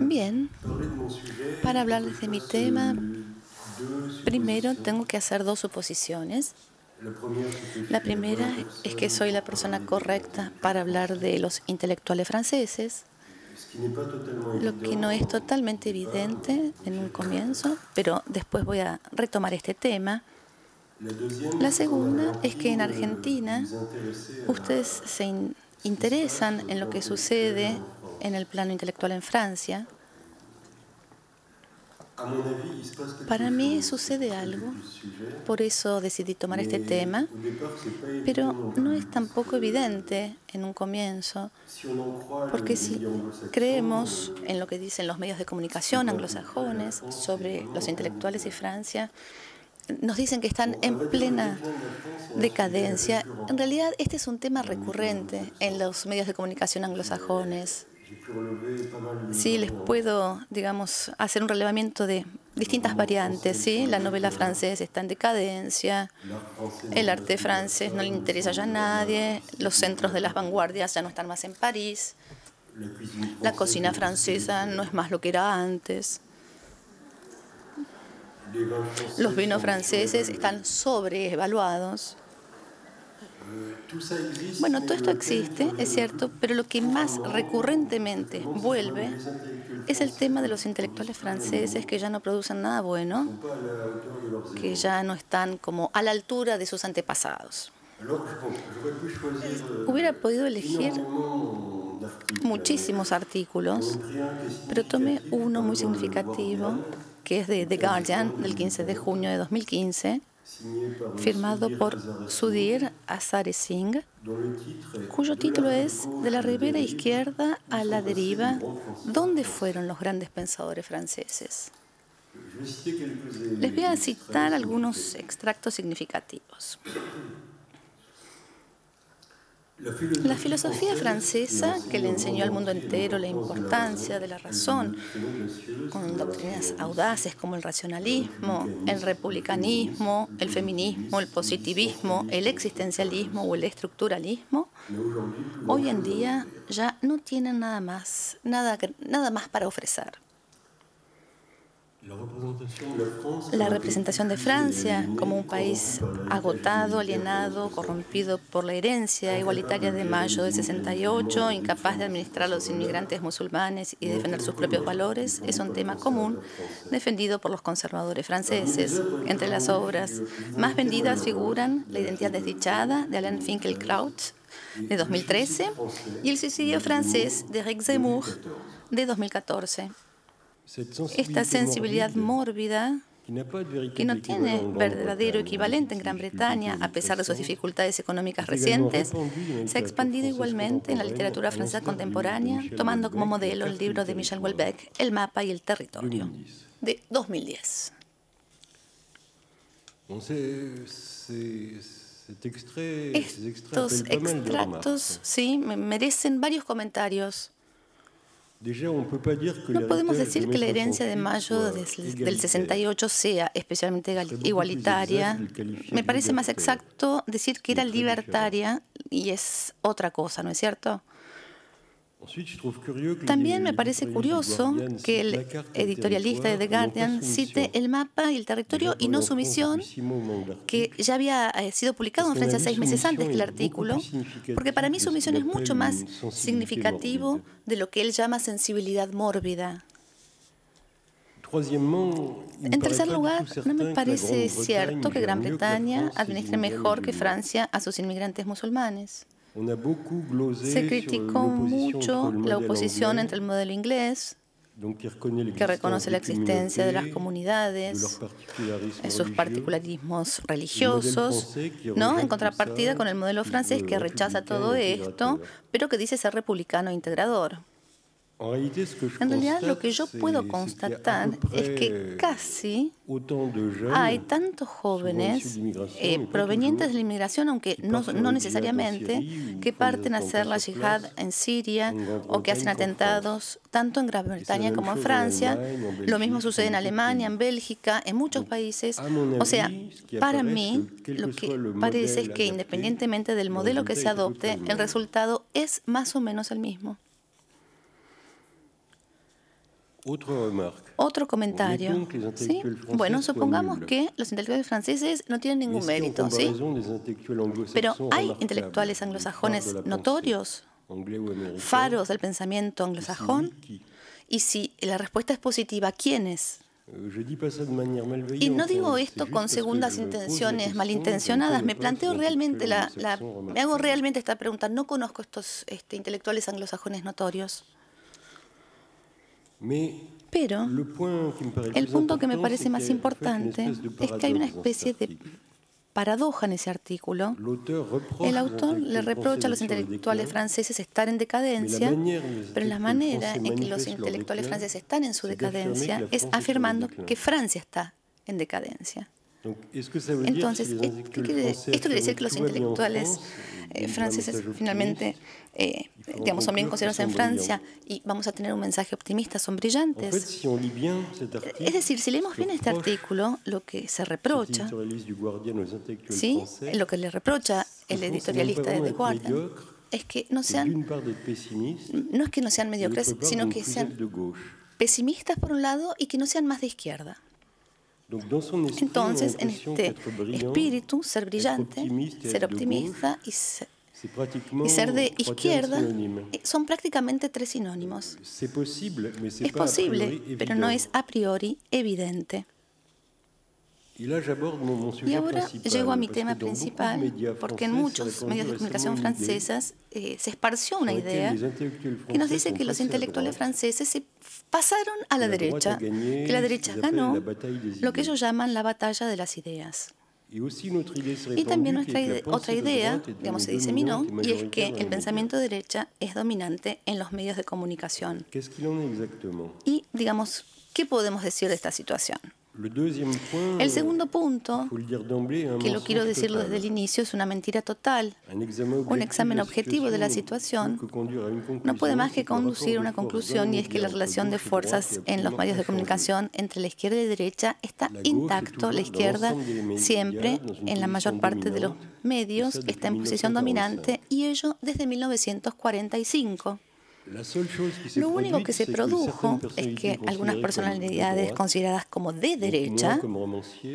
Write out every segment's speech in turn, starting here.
Bien, para hablarles de mi tema, primero tengo que hacer dos suposiciones. La primera es que soy la persona correcta para hablar de los intelectuales franceses, lo que no es totalmente evidente en un comienzo, pero después voy a retomar este tema. La segunda es que en Argentina ustedes se interesan en lo que sucede en el plano intelectual en Francia. Para mí sucede algo, por eso decidí tomar este tema, pero no es tampoco evidente en un comienzo, porque si creemos en lo que dicen los medios de comunicación anglosajones sobre los intelectuales de Francia, nos dicen que están en plena decadencia. En realidad, este es un tema recurrente en los medios de comunicación anglosajones. Sí, les puedo, digamos, hacer un relevamiento de distintas variantes. ¿Sí? La novela francesa está en decadencia, el arte francés no le interesa ya a nadie, los centros de las vanguardias ya no están más en París, la cocina francesa no es más lo que era antes. Los vinos franceses están sobreevaluados. Bueno, todo esto existe, es cierto, pero lo que más recurrentemente vuelve es el tema de los intelectuales franceses que ya no producen nada bueno, que ya no están como a la altura de sus antepasados. Hubiera podido elegir muchísimos artículos, pero tomé uno muy significativo, que es de The Guardian, del 15 de junio de 2015, firmado por Sudhir Azare Singh, cuyo título es De la ribera izquierda a la deriva, ¿dónde fueron los grandes pensadores franceses? Les voy a citar algunos extractos significativos. La filosofía francesa, que le enseñó al mundo entero la importancia de la razón, con doctrinas audaces como el racionalismo, el republicanismo, el feminismo, el positivismo, el existencialismo o el estructuralismo, hoy en día ya no tienen nada más para ofrecer. La representación de Francia como un país agotado, alienado, corrompido por la herencia igualitaria de mayo de 68, incapaz de administrar a los inmigrantes musulmanes y defender sus propios valores, es un tema común defendido por los conservadores franceses. Entre las obras más vendidas figuran La identidad desdichada, de Alain Finkielkraut, de 2013, y El suicidio francés, de Eric Zemmour, de 2014. Esta sensibilidad mórbida, que no tiene verdadero equivalente en Gran Bretaña, a pesar de sus dificultades económicas recientes, se ha expandido igualmente en la literatura francesa contemporánea, tomando como modelo el libro de Michel Houellebecq, El mapa y el territorio, de 2010. Estos extractos, sí, merecen varios comentarios. No podemos decir que la herencia de mayo del 68 sea especialmente igualitaria. Me parece más exacto decir que era libertaria y es otra cosa, ¿no es cierto? También me parece curioso que el editorialista de The Guardian cite el mapa y el territorio y no su misión, que ya había sido publicado en Francia 6 meses antes que el artículo, porque para mí su misión es mucho más significativo de lo que él llama sensibilidad mórbida. En tercer lugar, no me parece cierto que Gran Bretaña administre mejor que Francia a sus inmigrantes musulmanes. Se criticó mucho la oposición entre el modelo inglés, que reconoce la existencia de las comunidades, sus particularismos religiosos, ¿no? En contrapartida con el modelo francés, que rechaza todo esto, pero que dice ser republicano e integrador. En realidad, lo que yo puedo constatar es que casi hay tantos jóvenes provenientes de la inmigración, aunque no necesariamente, que parten a hacer la yihad en Siria o que hacen atentados tanto en Gran Bretaña como en Francia. Lo mismo sucede en Alemania, en Bélgica, en muchos países. O sea, para mí, lo que parece es que independientemente del modelo que se adopte, el resultado es más o menos el mismo. Otro comentario. ¿Sí? Bueno, supongamos que los intelectuales franceses no tienen ningún mérito, ¿sí? Pero ¿hay intelectuales anglosajones notorios, faros del pensamiento anglosajón? Y si la respuesta es positiva, ¿quiénes? Y no digo esto con segundas intenciones malintencionadas. Me planteo realmente me hago realmente esta pregunta. No conozco estos intelectuales anglosajones notorios. Pero el punto que me parece más importante es que hay una especie de paradoja en ese artículo. El autor le reprocha a los intelectuales franceses estar en decadencia, pero la manera en que los intelectuales franceses están en su decadencia es afirmando que Francia está en decadencia. Entonces, esto quiere decir que los intelectuales franceses finalmente son bien considerados en Francia y vamos a tener un mensaje optimista, son brillantes. Es decir, si leemos bien este artículo, lo que se reprocha, ¿sí? Lo que le reprocha el editorialista de The Guardian es que no es que no sean mediocres, sino que sean pesimistas por un lado y que no sean más de izquierda. Entonces, en este espíritu, ser brillante, ser optimista y ser de izquierda son prácticamente tres sinónimos. Es posible, pero no es a priori evidente. Y ahora llego a mi tema principal, porque en muchos medios de comunicación franceses se esparció una idea que nos dice que los intelectuales franceses se pasaron a la derecha, que la derecha ganó lo que ellos llaman la batalla de las ideas. Y también otra idea, se diseminó, y es que el pensamiento de derecha es dominante en los medios de comunicación. Y, ¿qué podemos decir de esta situación? El segundo punto, que lo quiero decirlo desde el inicio, es una mentira total. Un examen objetivo de la situación no puede más que conducir a una conclusión, y es que la relación de fuerzas en los medios de comunicación entre la izquierda y la derecha está intacto. La izquierda siempre, en la mayor parte de los medios, está en posición dominante, y ello desde 1945. Lo único que se produjo es que algunas personalidades consideradas como de derecha,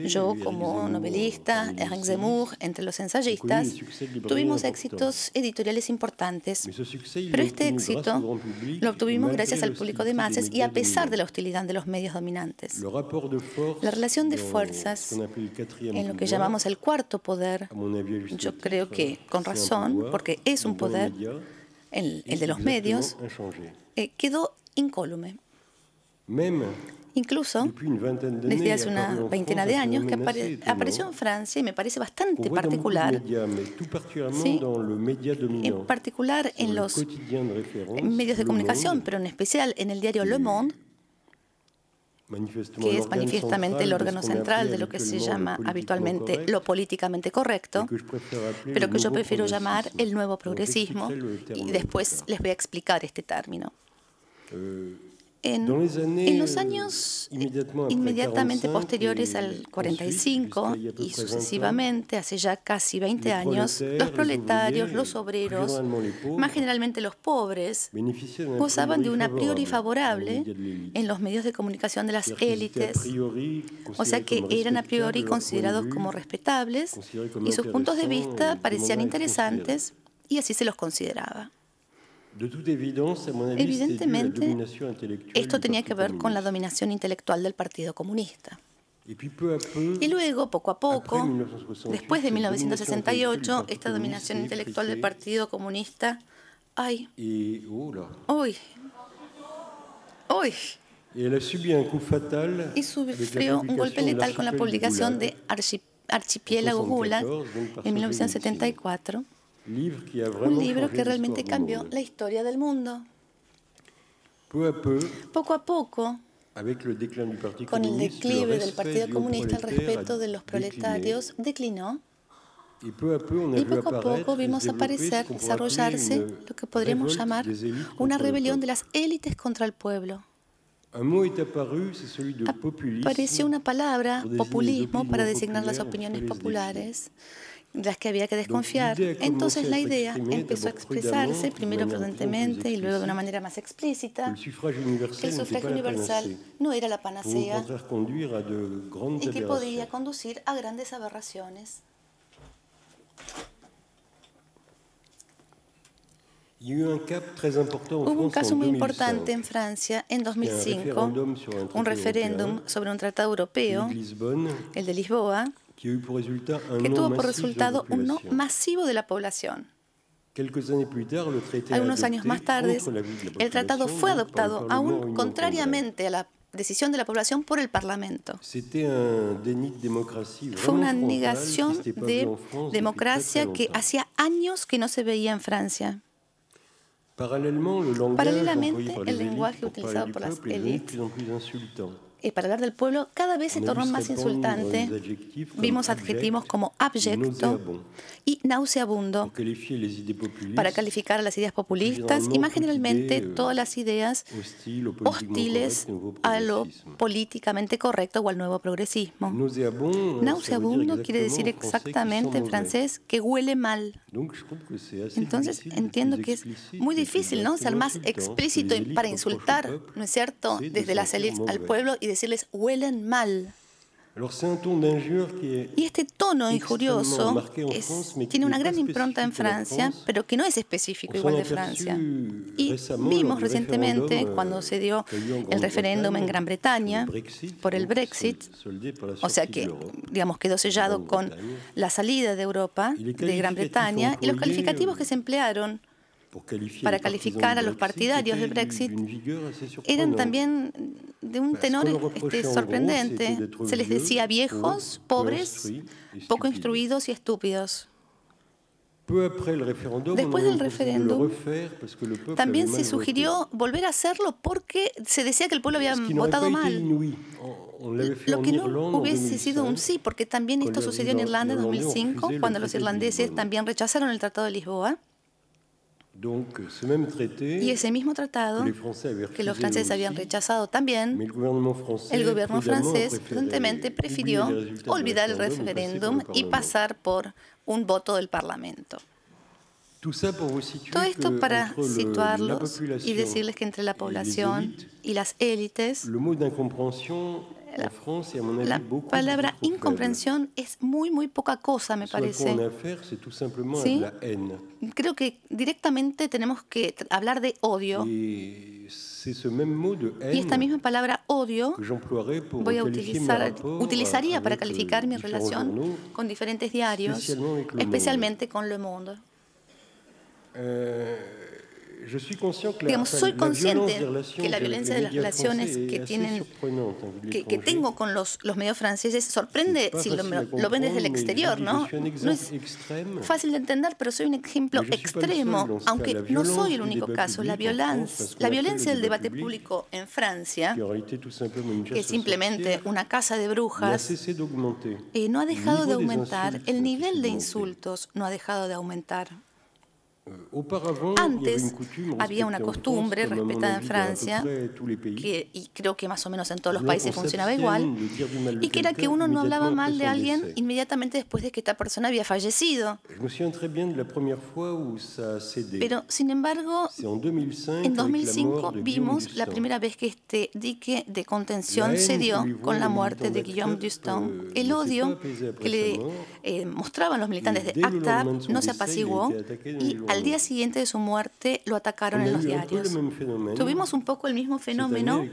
yo como novelista, Éric Zemmour, entre los ensayistas, tuvimos éxitos editoriales importantes, pero este éxito lo obtuvimos gracias al público de masas y a pesar de la hostilidad de los medios dominantes. La relación de fuerzas en lo que llamamos el cuarto poder, yo creo que con razón, porque es un poder, el de los medios, quedó incólume. Incluso desde hace una veintena de años que apareció en Francia, y me parece bastante particular, ¿sí? En particular en los medios de comunicación, pero en especial en el diario Le Monde, que es manifiestamente el órgano central de lo que se llama habitualmente lo políticamente correcto, pero que yo prefiero llamar el nuevo progresismo, y después les voy a explicar este término. En los años inmediatamente posteriores al 45 y sucesivamente, hace ya casi 20 años, los proletarios, los obreros, más generalmente los pobres, gozaban de un a priori favorable en los medios de comunicación de las élites, o sea que eran a priori considerados como respetables y sus puntos de vista parecían interesantes, y así se los consideraba. Evidentemente, esto tenía que ver con la dominación intelectual del Partido Comunista. Y luego, poco a poco, después de 1968, esta dominación intelectual del Partido Comunista, y sufrió un golpe letal con la publicación de Archipiélago Gulag en 1974. Un libro que realmente cambió la historia del mundo. Poco a poco, con el declive del Partido Comunista, el respeto de los proletarios declinó. Y poco a poco vimos aparecer, desarrollarse lo que podríamos llamar una rebelión de las élites contra el pueblo. Apareció una palabra, populismo, para designar las opiniones populares, de las que había que desconfiar. Entonces la idea empezó a expresarse, primero prudentemente y luego de una manera más explícita, que el sufragio universal no era la panacea y que podía conducir a grandes aberraciones. Hubo un caso muy importante en Francia en 2005, un referéndum sobre un tratado europeo, el de Lisboa, que tuvo por resultado un no masivo de la población. Algunos años más tarde, el tratado fue adoptado, aún contrariamente a la decisión de la población, por el Parlamento. Fue una negación de democracia que hacía años que no se veía en Francia. Paralelamente, el lenguaje utilizado por las élites para hablar del pueblo cada vez se tornó más insultante. Vimos adjetivos como abyecto y nauseabundo para calificar a las ideas populistas y más generalmente todas las ideas hostiles a lo políticamente correcto o al nuevo progresismo. Nauseabundo quiere decir exactamente en francés que huele mal. Entonces entiendo que es muy difícil, ¿no?, ser más explícito para insultar, ¿no es cierto?, desde las élites al pueblo y decirles huelen mal. Y este tono injurioso tiene una gran impronta en Francia, pero que no es específico igual de Francia. Y vimos recientemente, cuando se dio el referéndum en Gran Bretaña por el Brexit, o sea que, digamos, quedó sellado con la salida de Europa, de Gran Bretaña, y los calificativos que se emplearon para calificar a los partidarios del Brexit eran también de un tenor sorprendente. Se les decía viejos, pobres, poco instruidos y estúpidos. Después del referéndum, también se sugirió volver a hacerlo porque se decía que el pueblo había votado mal. Lo que no hubiese sido un sí, porque también esto sucedió en Irlanda en 2005, cuando los irlandeses también rechazaron el Tratado de Lisboa. Y ese mismo tratado, que los franceses habían rechazado también, el gobierno francés prudentemente prefirió olvidar el referéndum y pasar por un voto del Parlamento. Todo esto para situarlos y decirles que entre la población y las élites, la palabra incomprensión es muy poca cosa, me parece. ¿Sí? Creo que directamente tenemos que hablar de odio. Y esta misma palabra odio utilizaría para calificar mi relación con diferentes diarios, especialmente con Le Monde. Digamos, soy consciente que la violencia de las relaciones que tengo con los medios franceses sorprende si lo ven desde el exterior, ¿no? No es fácil de entender, pero soy un ejemplo extremo, aunque no soy el único caso. La violencia del debate público en Francia, que es simplemente una casa de brujas, no ha dejado de aumentar. El nivel de insultos no ha dejado de aumentar. Antes había una costumbre respetada en Francia, y creo que más o menos en todos los países funcionaba igual, y que era que uno no hablaba mal de alguien inmediatamente después de que esta persona había fallecido. Pero, sin embargo, en 2005 vimos la primera vez que este dique de contención cedió con la muerte de Guillaume Dustin. El odio que le mostraban los militantes de ACTA no se apaciguó y al día siguiente de su muerte lo atacaron en los diarios. Tuvimos un poco el mismo fenómeno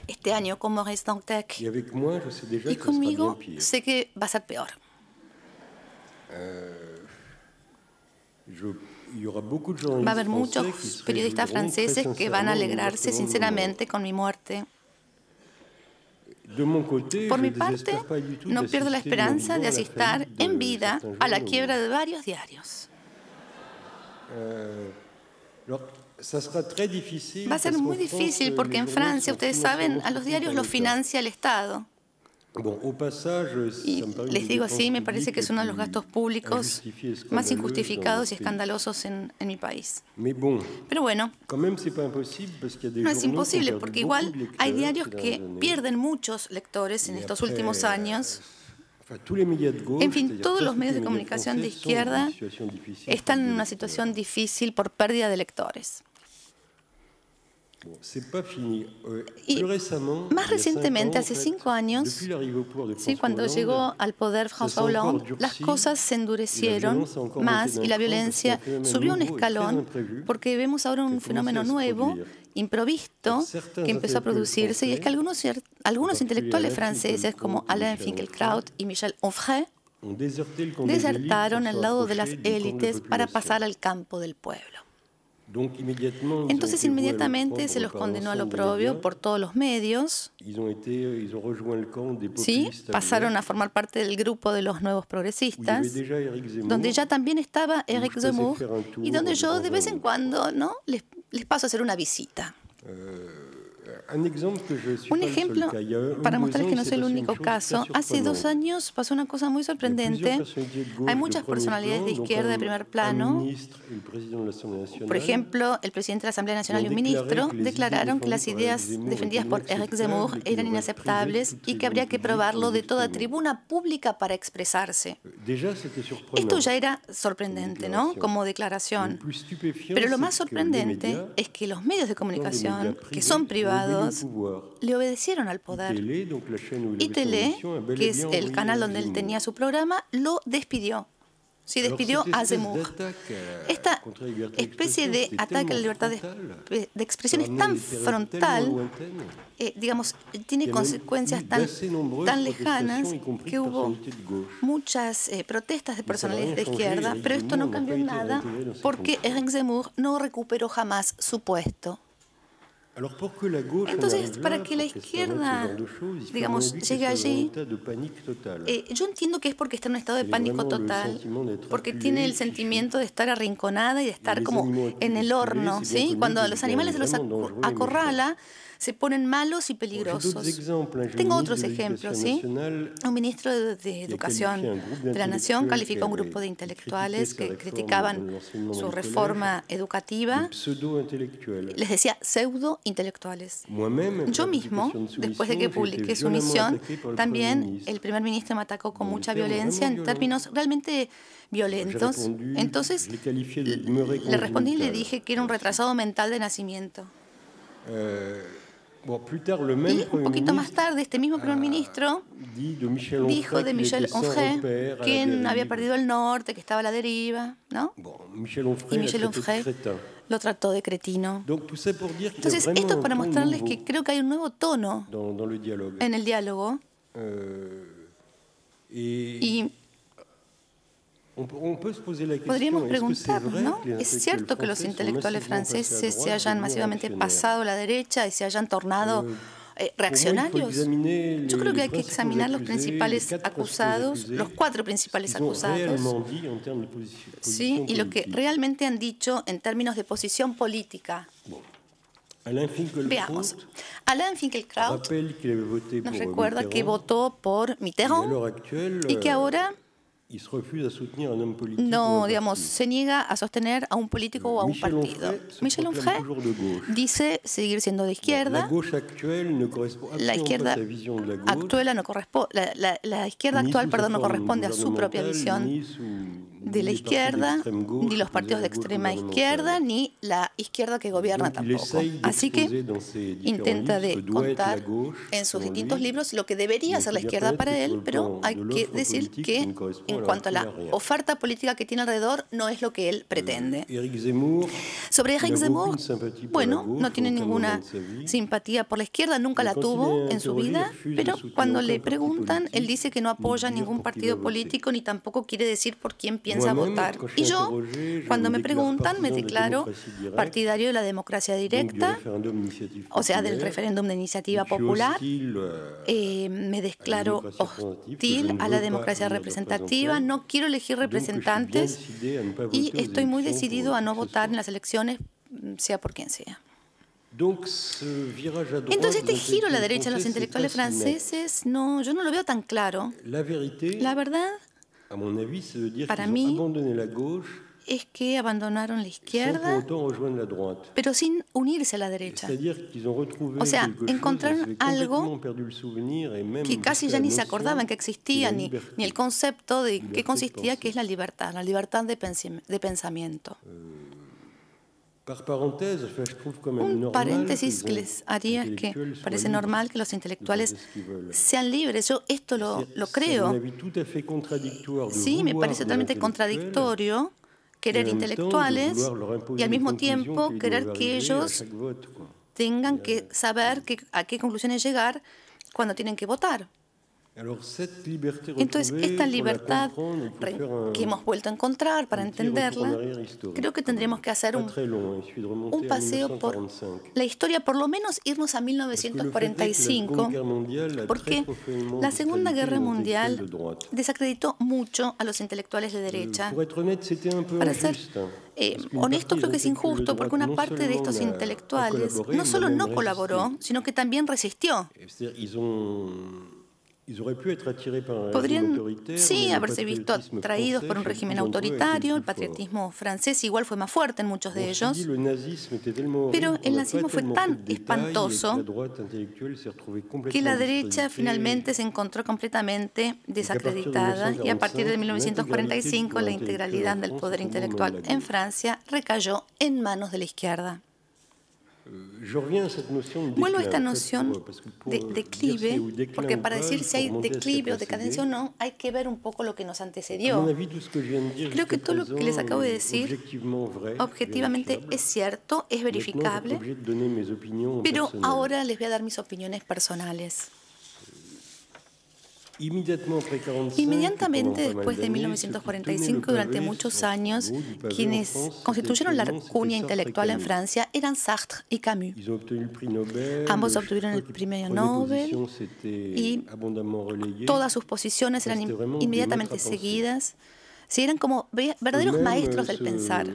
este año con Maurice Dantec. Y conmigo sé que va a ser peor. Va a haber muchos periodistas franceses que van a alegrarse sinceramente con mi muerte. Por mi parte, no pierdo la esperanza de asistir en vida a la quiebra de varios diarios. Va a ser muy difícil porque en Francia, ustedes saben, a los diarios los financia el Estado. Y les digo así, me parece que es uno de los gastos públicos más injustificados y escandalosos en mi país. Pero bueno, no es imposible porque igual hay diarios que pierden muchos lectores en estos últimos años. En fin, todos los medios de comunicación de izquierda están en una situación difícil por pérdida de lectores. Y más recientemente, hace 5 años, cuando llegó al poder François Hollande, las cosas se endurecieron más y la violencia subió un escalón porque vemos ahora un fenómeno nuevo, improvisto, que empezó a producirse, y es que algunos intelectuales franceses como Alain Finkielkraut y Michel Onfray desertaron al lado de las élites para pasar al campo del pueblo. Entonces inmediatamente se los condenó al oprobio por todos los medios. Sí, pasaron a formar parte del grupo de los nuevos progresistas, donde ya también estaba Éric Zemmour y donde yo de vez en cuando les paso a hacer una visita. Un ejemplo para mostrarles que no soy el único caso. Hace 2 años pasó una cosa muy sorprendente. Hay muchas personalidades de izquierda de primer plano. Por ejemplo, el presidente de la Asamblea Nacional y un ministro declararon que las ideas defendidas por Éric Zemmour eran inaceptables y que habría que probarlo de toda tribuna pública para expresarse. Esto ya era sorprendente, ¿no?, como declaración. Pero lo más sorprendente es que los medios de comunicación, que son privados, le obedecieron al poder. Y Télé, que es el canal donde él tenía su programa, lo despidió. Sí, despidió a Zemmour. Esta especie de ataque a la libertad de expresión es tan frontal, digamos, tiene consecuencias tan lejanas, que hubo muchas protestas de personalidades de izquierda, pero esto no cambió en nada porque Éric Zemmour no recuperó jamás su puesto. Entonces, para que la izquierda, digamos, llegue allí, yo entiendo que es porque está en un estado de pánico total, porque tiene el sentimiento de estar arrinconada y de estar como en el horno, ¿sí? Cuando a los animales se los acorrala, se ponen malos y peligrosos. Tengo otros ejemplos, ¿sí? Un ministro de Educación de la Nación calificó a un grupo de intelectuales que criticaban su reforma educativa. Les decía pseudo-intelectuales. Yo mismo, después de que publiqué su misión, también el primer ministro me atacó con mucha violencia, en términos realmente violentos. Entonces, le respondí y le dije que era un retrasado mental de nacimiento. Y un poquito más tarde, este mismo primer ministro dijo de Michel Onfray, quien había perdido el norte, que estaba a la deriva, ¿no? Y Michel Onfray lo trató de cretino. Entonces, esto es para mostrarles que creo que hay un nuevo tono en el diálogo. Y podríamos preguntarnos, ¿no? ¿Es cierto que los intelectuales franceses se hayan masivamente pasado a la derecha y se hayan tornado reaccionarios? Yo creo que hay que examinar los principales acusados, los 4 principales acusados, ¿sí? Y lo que realmente han dicho en términos de posición política. Veamos. Alain Finkielkraut nos recuerda que votó por Mitterrand y que ahora no, digamos, se niega a sostener a un político o a un partido. Michel Onfray dice seguir siendo de izquierda. La izquierda actual no corresponde a su propia visión de la izquierda, ni los partidos de extrema izquierda, ni la izquierda que gobierna tampoco. Así que intenta de contar en sus distintos libros lo que debería ser la izquierda para él, pero hay que decir que en cuanto a la oferta política que tiene alrededor, no es lo que él pretende. Sobre Éric Zemmour, bueno, no tiene ninguna simpatía por la izquierda, nunca la tuvo en su vida, pero cuando le preguntan, él dice que no apoya ningún partido político ni tampoco quiere decir por quién piensa votar. Y yo, cuando me preguntan, me declaro partidario de la democracia directa, o sea, del referéndum de iniciativa popular. Me declaro hostil a la democracia representativa, no quiero elegir representantes y estoy muy decidido a no votar en las elecciones, sea por quien sea. Entonces, este giro a la derecha de los intelectuales franceses, no, yo no lo veo tan claro. La verdad, para mí, es que abandonaron la izquierda, pero sin unirse a la derecha. O sea, encontraron algo que casi ya ni se acordaban que existía, ni el concepto de qué consistía, que es la libertad de pensamiento. Un paréntesis que les haría es que parece normal que los intelectuales sean libres. Yo esto lo creo. Sí, me parece totalmente contradictorio querer intelectuales y al mismo tiempo querer que ellos tengan que saber a qué conclusiones llegar cuando tienen que votar. Entonces, esta libertad que hemos vuelto a encontrar para entenderla, creo que tendríamos que hacer un paseo por la historia, por lo menos irnos a 1945, porque la Segunda Guerra Mundial desacreditó mucho a los intelectuales de derecha. Para ser honesto, creo que es injusto, porque una parte de estos intelectuales no solo no colaboró, sino que también resistió. Podrían, sí, haberse visto atraídos por un régimen autoritario. El patriotismo francés igual fue más fuerte en muchos de ellos. Pero el nazismo fue tan espantoso que la derecha finalmente se encontró completamente desacreditada y a partir de 1945 la integralidad del poder intelectual en Francia recayó en manos de la izquierda. Vuelvo a esta noción de declive, porque para decir si hay declive o decadencia o no, hay que ver un poco lo que nos antecedió. Creo que todo lo que les acabo de decir objetivamente es cierto, es verificable, pero ahora les voy a dar mis opiniones personales. Inmediatamente después de 1945, durante muchos años, quienes constituyeron la cuña intelectual en Francia eran Sartre y Camus. Ambos obtuvieron el premio Nobel y todas sus posiciones eran inmediatamente seguidas. Sí, eran como verdaderos maestros del pensar.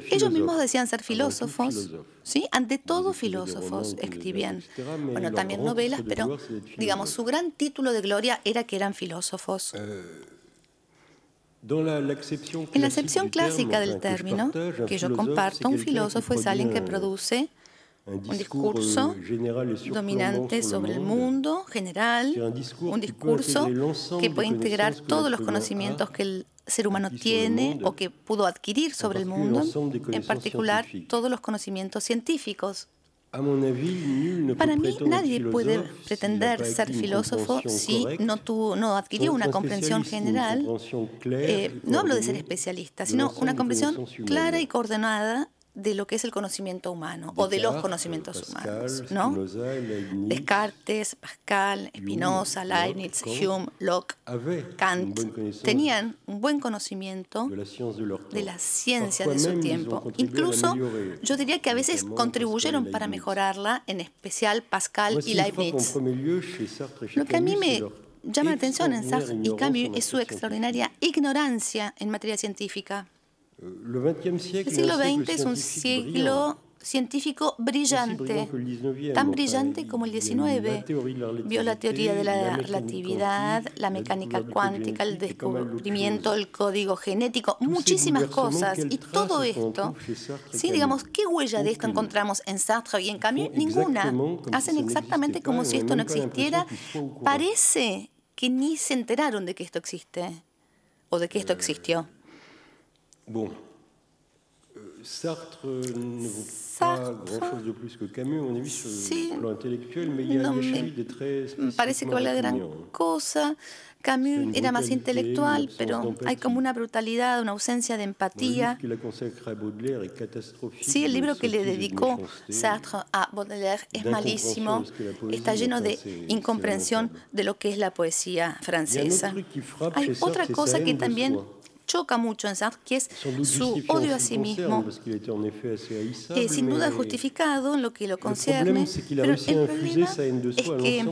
Ellos mismos decían ser filósofos, ¿sí? Ante todo filósofos, escribían, bueno, también novelas, pero digamos, su gran título de gloria era que eran filósofos. En la acepción clásica del término, que yo comparto, un filósofo es alguien que produce un discurso dominante sobre el mundo general, un discurso que puede integrar todos los conocimientos que el ser humano tiene o que pudo adquirir sobre el mundo, en particular todos los conocimientos científicos. Para mí, nadie puede pretender ser filósofo si no adquirió una comprensión general, no hablo de ser especialista, sino una comprensión clara y coordinada de lo que es el conocimiento humano o de los conocimientos humanos, ¿no? Descartes, Pascal, Spinoza, Leibniz, Hume, Locke, Kant tenían un buen conocimiento de la ciencia de su tiempo. Incluso yo diría que a veces contribuyeron para mejorarla, en especial Pascal y Leibniz. Lo que a mí me llama la atención en Sartre y Camus es su extraordinaria ignorancia en materia científica. El siglo XX es un siglo científico brillante, tan brillante como el XIX. Vio la teoría de la relatividad, la mecánica cuántica, el descubrimiento del código genético, muchísimas cosas. Y todo esto, ¿sí? Digamos, ¿qué huella de esto encontramos en Sartre y en Camus? Ninguna. Hacen exactamente como si esto no existiera. Parece que ni se enteraron de que esto existe o de que esto existió. Sartre ne vaut pas grand-chose de plus que Camus, on a vu sur le plan intellectuel, mais il y a un échelle de très spécifiquement parece que vale gran cosa. Camus era más intelectual, pero hay como una brutalidad, una ausencia de empatía. Sí, el libro que le dedicó Sartre a Baudelaire es malísimo, está lleno de incomprensión de lo que es la poesía francesa. Hay otra cosa que también choca mucho en Sartre, que es su odio a sí mismo, sin duda justificado en lo que lo concierne, pero el problema es que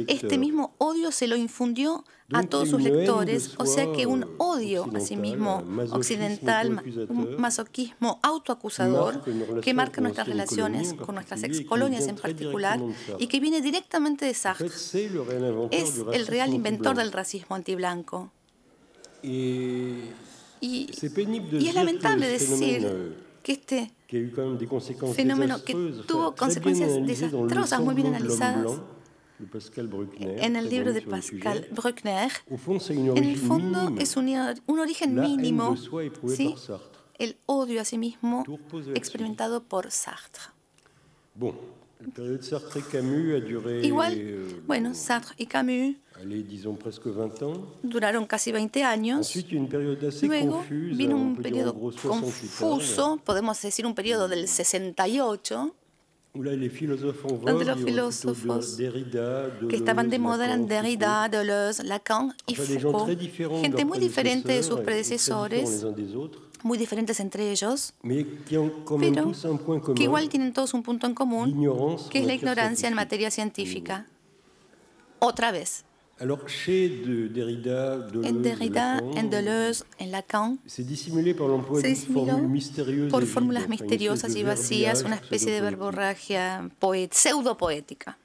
este mismo odio se lo infundió a todos sus lectores, o sea que un odio a sí mismo occidental, un masoquismo autoacusador que marca nuestras relaciones con nuestras excolonias en particular y que viene directamente de Sartre. Es el real inventor del racismo antiblanco. Y es lamentable decir que este fenómeno que tuvo consecuencias desastrosas, muy bien analizadas en el libro de Pascal Bruckner, en el fondo es un origen mínimo, ¿sí? El odio a sí mismo experimentado por Sartre. Igual, bueno, Sartre y Camus duraron casi 20 años. Luego vino un periodo confuso, podemos decir un periodo del 68, donde los filósofos que estaban de moda eran Derrida, Deleuze, Lacan y Foucault, gente muy diferente de sus predecesores, muy diferentes entre ellos, pero que igual tienen todos un punto en común, que es la ignorancia en materia científica. Otra vez. En Derrida, en Deleuze, en Lacan, se disimuló por fórmulas misteriosas y vacías, una especie de verborragia pseudopoética.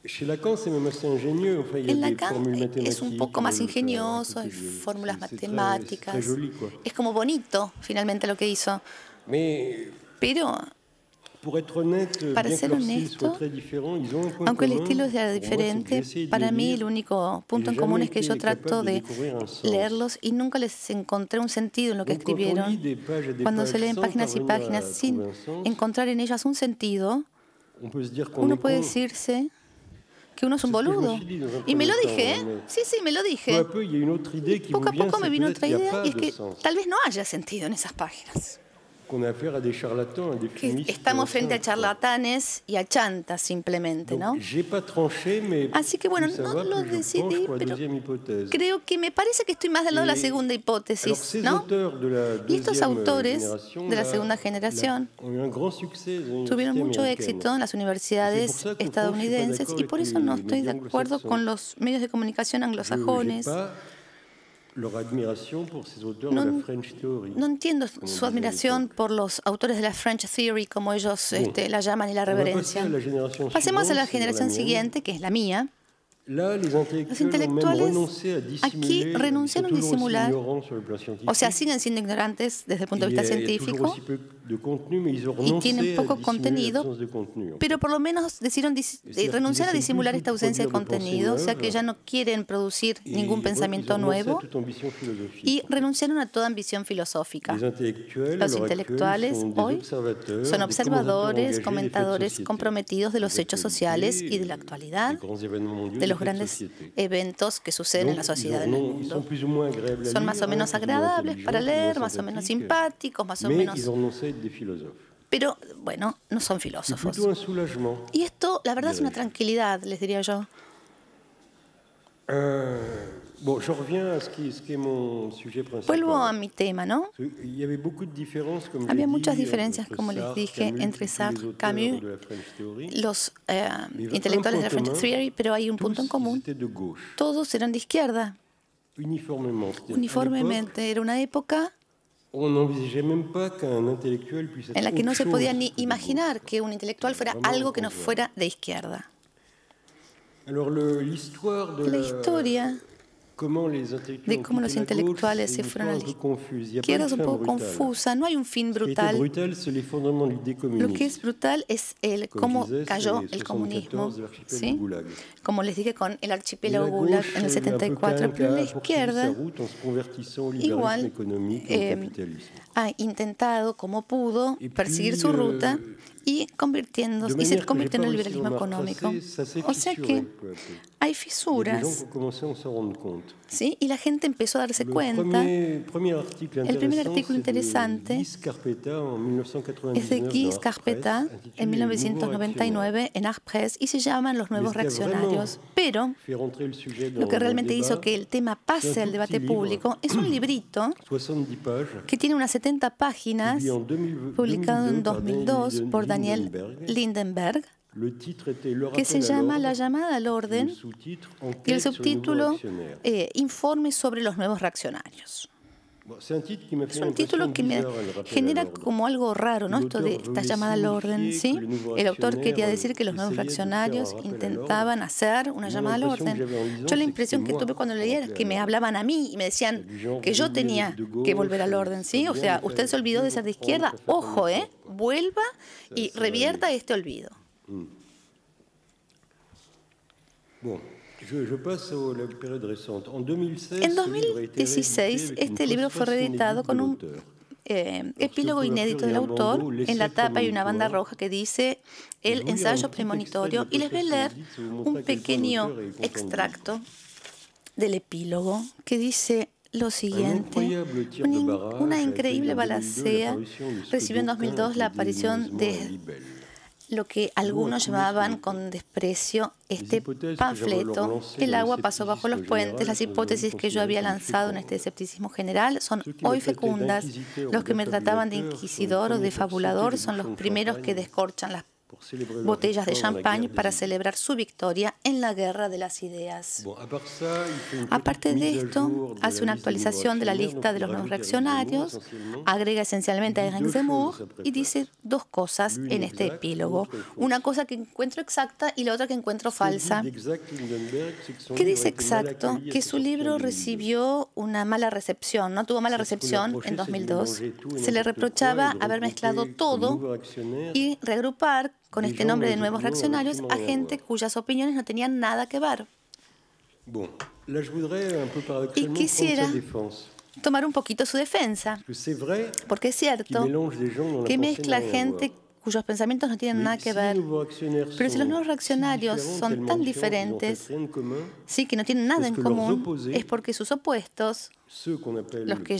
En Lacan es un poco más ingenioso, hay fórmulas matemáticas. Es como bonito, finalmente, lo que hizo. Pero, para ser honesto, aunque el estilo sea diferente, para mí el único punto en común es que yo trato de leerlos y nunca les encontré un sentido en lo que escribieron. Cuando se leen páginas y páginas sin encontrar en ellas un sentido, uno puede decirse que uno es un boludo. Y me lo dije, ¿eh? Sí, me lo dije. Poco a poco me vino otra idea y es que tal vez no haya sentido en esas páginas. Que estamos frente a charlatanes y a chantas simplemente, ¿no? Así que bueno, no lo decidí, pero creo que me parece que estoy más del lado de la segunda hipótesis, ¿no? Y estos autores de la segunda generación tuvieron mucho éxito en las universidades estadounidenses y por eso no estoy de acuerdo con los medios de comunicación anglosajones. No entiendo su admiración por los autores de la French Theory, como ellos la llaman, y la reverencia. Pasemos a la generación siguiente, que es la mía. Los intelectuales aquí renunciaron a disimular, o sea, siguen siendo ignorantes desde el punto de vista científico y tienen poco contenido, pero por lo menos decidieron renunciar a disimular esta ausencia de contenido, o sea que ya no quieren producir ningún pensamiento nuevo y renunciaron a toda ambición filosófica. Los intelectuales hoy son observadores, comentadores comprometidos de los hechos sociales y de la actualidad, de los grandes eventos que suceden en la sociedad en el mundo. Son más o menos agradables para leer, más o menos simpáticos, más o menos... Pero, bueno, no son filósofos. Y esto, la verdad, es una tranquilidad, les diría yo. Vuelvo a mi tema, ¿no? Había muchas diferencias, como les dije, entre Sartre, Camus, los intelectuales de la French Theory, pero hay un punto en común. Todos eran de izquierda. Uniformemente. Era una época en la que no se podía ni imaginar que un intelectual fuera algo que no fuera de izquierda. La historia de cómo los intelectuales se fueron a la izquierda es un poco confusa. No hay un fin brutal. Lo que es brutal es cómo cayó el comunismo, ¿sí? Como les dije, con el archipiélago Gulag en el 74. Pero la izquierda igual ha intentado, como pudo, perseguir su ruta y se convirtió en el liberalismo económico. O sea que hay fisuras, ¿sí? Y la gente empezó a darse cuenta. El primer artículo interesante es de Guy Scarpetta en 1999 en Art Press y se llaman Los Nuevos Reaccionarios. Pero lo que realmente hizo que el tema pase al debate público es un librito que tiene unas 70 páginas, publicado en 2002 por Daniel Lindenberg, que se llama La llamada al orden, y el subtítulo Informe sobre los nuevos reaccionarios. Es un título que me genera como algo raro, ¿no? Esto de esta llamada al orden, ¿sí? El autor quería decir que los nuevos reaccionarios intentaban hacer una llamada al orden. Yo la impresión que tuve cuando leía era que me hablaban a mí y me decían que yo tenía que volver al orden, ¿sí? O sea, usted se olvidó de ser de izquierda, ojo, vuelva y revierta este olvido. En 2016, este libro fue reeditado con un epílogo inédito del autor. En la tapa hay una banda roja que dice el ensayo premonitorio, y les voy a leer un pequeño extracto del epílogo que dice lo siguiente: una increíble balacea recibió en 2002 la aparición de lo que algunos llamaban con desprecio este panfleto. El agua pasó bajo los puentes. Las hipótesis que yo había lanzado en este escepticismo general son hoy fecundas. Los que me trataban de inquisidor o de fabulador son los primeros que descorchan las botellas de champán para celebrar su victoria en la guerra de las ideas. Aparte de esto, hace una actualización de la lista de los nuevos reaccionarios, agrega esencialmente a Éric Zemmour y dice dos cosas en este epílogo. Una cosa que encuentro exacta y la otra que encuentro falsa. ¿Qué dice exacto? Que su libro recibió una mala recepción, no tuvo mala recepción en 2002. Se le reprochaba haber mezclado todo y reagrupar con este nombre de nuevos reaccionarios a gente cuyas opiniones no tenían nada que ver. Y quisiera tomar un poquito su defensa, porque es cierto que mezcla gente cuyos pensamientos no tienen nada que ver. Pero si los nuevos reaccionarios son tan diferentes, sí, que no tienen nada en común, es porque sus opuestos, los que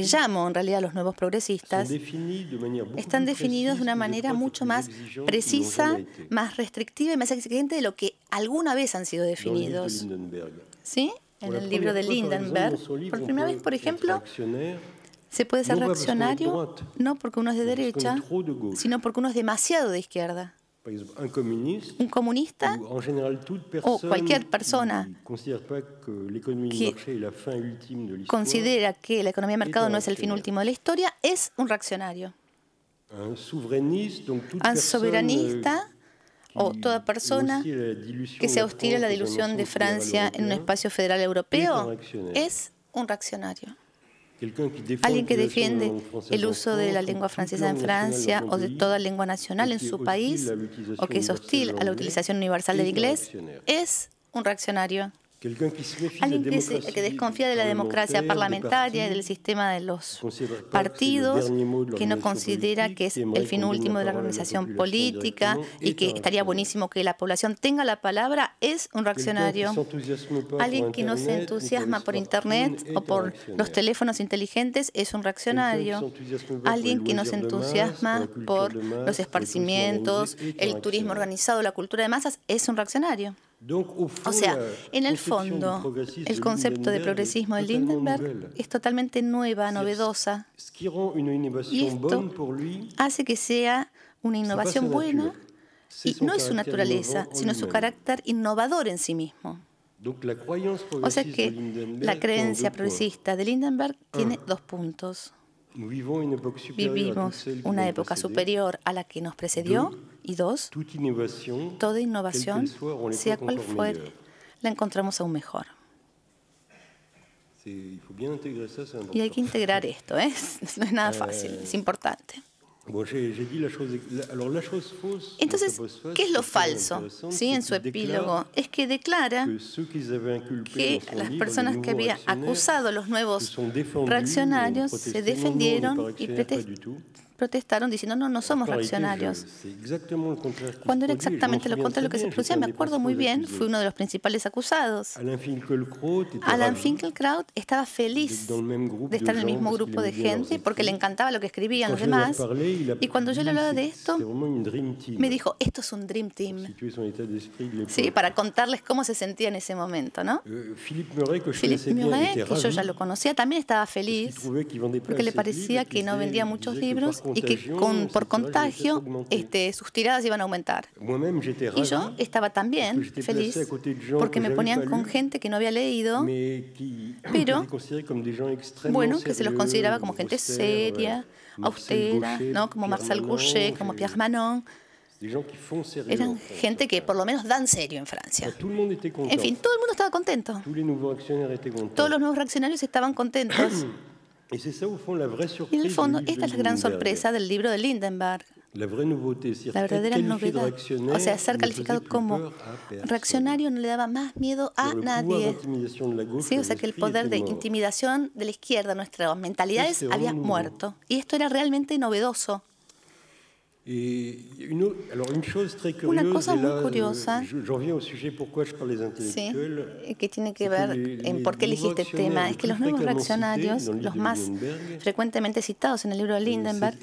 llamo en realidad los nuevos progresistas, están definidos de una manera mucho más precisa, más restrictiva y más exigente de lo que alguna vez han sido definidos. ¿Sí? En el libro de Lindenberg, por primera vez, por ejemplo, se puede ser reaccionario no porque uno es de derecha, sino porque uno es demasiado de izquierda. Un comunista o cualquier persona que considera que la economía de mercado no es el fin último de la historia es un reaccionario. Un soberanista o toda persona que se hostile a la dilución de Francia en un espacio federal europeo es un reaccionario. Alguien que defiende el uso de la lengua francesa en Francia o de toda lengua nacional en su país, o que es hostil a la utilización universal del inglés, es un reaccionario. Alguien que desconfía de la democracia parlamentaria y del sistema de los partidos, que no considera que es el fin último de la organización política y que estaría buenísimo que la población tenga la palabra, es un reaccionario. Alguien que no se entusiasma por Internet o por los teléfonos inteligentes es un reaccionario. Alguien que no se entusiasma por los esparcimientos, el turismo organizado, la cultura de masas, es un reaccionario. O sea, en el fondo, el concepto de progresismo de Lindenberg es totalmente nueva, novedosa, y esto hace que sea una innovación buena, y no es su naturaleza, sino su carácter innovador en sí mismo. O sea que la creencia progresista de Lindenberg tiene dos puntos. Vivimos una época superior a la que nos precedió, y dos, toda innovación, sea cual fuere, la encontramos aún mejor. Y hay que integrar esto, no es nada fácil, es importante. Entonces, ¿qué es lo falso? ¿Sí? En su epílogo es que declara que las personas que habían acusado a los nuevos reaccionarios se defendieron y protestaron diciendo no somos reaccionarios. Cuando era exactamente lo contrario de lo que se producía, me acuerdo muy bien, fui uno de los principales acusados. Alan Finkielkraut estaba feliz de estar en el mismo grupo de gente porque le encantaba lo que escribían los demás. Y cuando yo le hablaba de esto, me dijo, esto es un Dream Team. Sí, para contarles cómo se sentía en ese momento, ¿no? Philippe Murray, que yo ya lo conocía, también estaba feliz porque le parecía que no vendía muchos libros y que por contagio sus tiradas iban a aumentar. Y yo estaba también feliz porque me ponían con gente que no había leído, pero bueno, que se los consideraba como gente seria, austera, ¿no? Como Marcel Gauchet, como Pierre Manon. Eran gente que por lo menos dan serio en Francia. En fin, todo el mundo estaba contento. Todos los nuevos reaccionarios estaban contentos. Y en el fondo, esta es la gran sorpresa del libro de Lindenberg. La verdadera novedad, o sea, ser calificado como reaccionario no le daba más miedo a nadie. Sí, o sea, que el poder de intimidación de la izquierda, nuestras mentalidades, había muerto. Y esto era realmente novedoso. Una cosa muy curiosa, sí, que tiene que ver en por qué elegí este tema, es que los nuevos reaccionarios, los más frecuentemente citados en el libro de Lindenberg,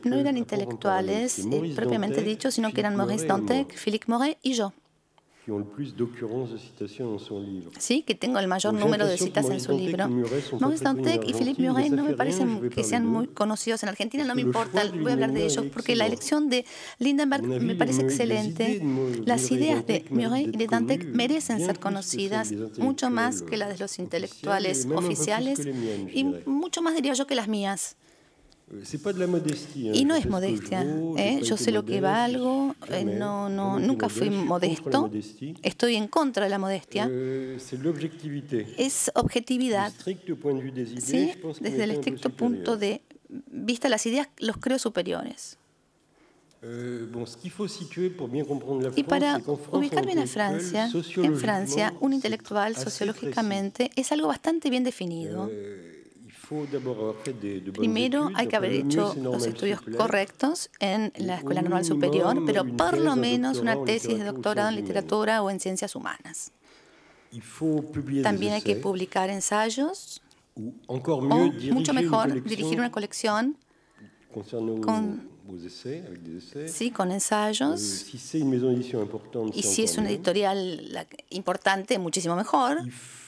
no eran intelectuales propiamente dicho, sino que eran Maurice Dantec, Philippe Morey y yo. Sí, que tengo el mayor número de citas en su libro. Maurice Dantec y Philippe Morey no me parecen que sean muy conocidos en Argentina, no me importa, voy a hablar de ellos porque la elección de Lindenberg me parece excelente. Las ideas de Morey y de Dantec merecen ser conocidas mucho más que las de los intelectuales oficiales y mucho más, diría yo, que las mías. Y no es modestia, yo sé lo que valgo, nunca fui modesto, estoy en contra de la modestia. Es objetividad, ¿sí? Desde el estricto punto de vista, las ideas los creo superiores. Y para ubicar bien a Francia, en Francia, un intelectual sociológicamente es algo bastante bien definido. Primero hay que haber hecho los estudios correctos en la Escuela Normal Superior, pero por lo menos una tesis de doctorado en literatura o en ciencias humanas. También hay que publicar ensayos, o mucho mejor, dirigir una colección con ensayos. Y si es una editorial importante, muchísimo mejor.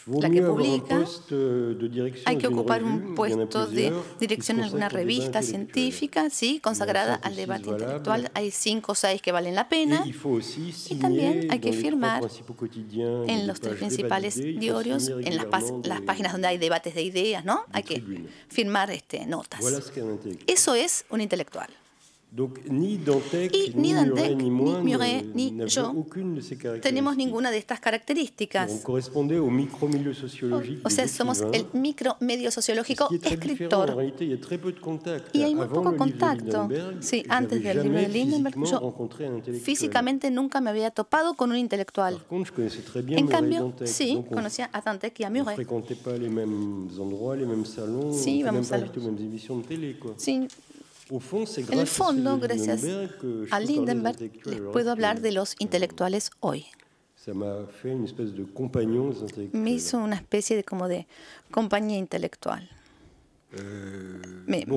La que publica, hay que ocupar un puesto de dirección en alguna revista científica, ¿sí? Consagrada al debate intelectual. Hay 5 o 6 que valen la pena. Y también hay que firmar en los 3 principales diarios, en las páginas donde hay debates de ideas, ¿no? Hay que firmar notas. Eso es un intelectual. Y ni Dantec, ni Morey, ni yo tenemos ninguna de estas características. O sea, somos el micromedio sociológico escritor. Y hay muy poco contacto. Sí, antes del libro de Lindenberg, yo físicamente nunca me había topado con un intelectual. En cambio, sí, conocía a Dantec y a Morey. Sí, vamos a los... Sí. En el fondo, gracias a Lindenberg, les puedo hablar de los intelectuales hoy. Me hizo una especie de compañía intelectual. Me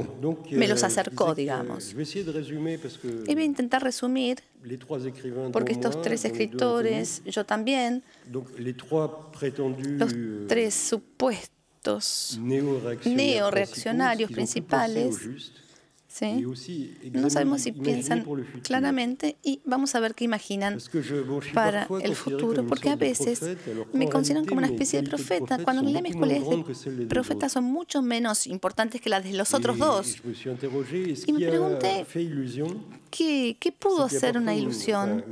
los acercó, digamos. Y voy a intentar resumir, porque estos 3 escritores, yo también, los 3 supuestos neoreaccionarios principales, ¿sí? No sabemos si piensan claramente y vamos a ver qué imaginan para el futuro, porque a veces me consideran como una especie de profeta, cuando en realidad mis cualidades de profeta son mucho menos importantes que las de los otros 2. Y me pregunté, ¿qué pudo ser una ilusión?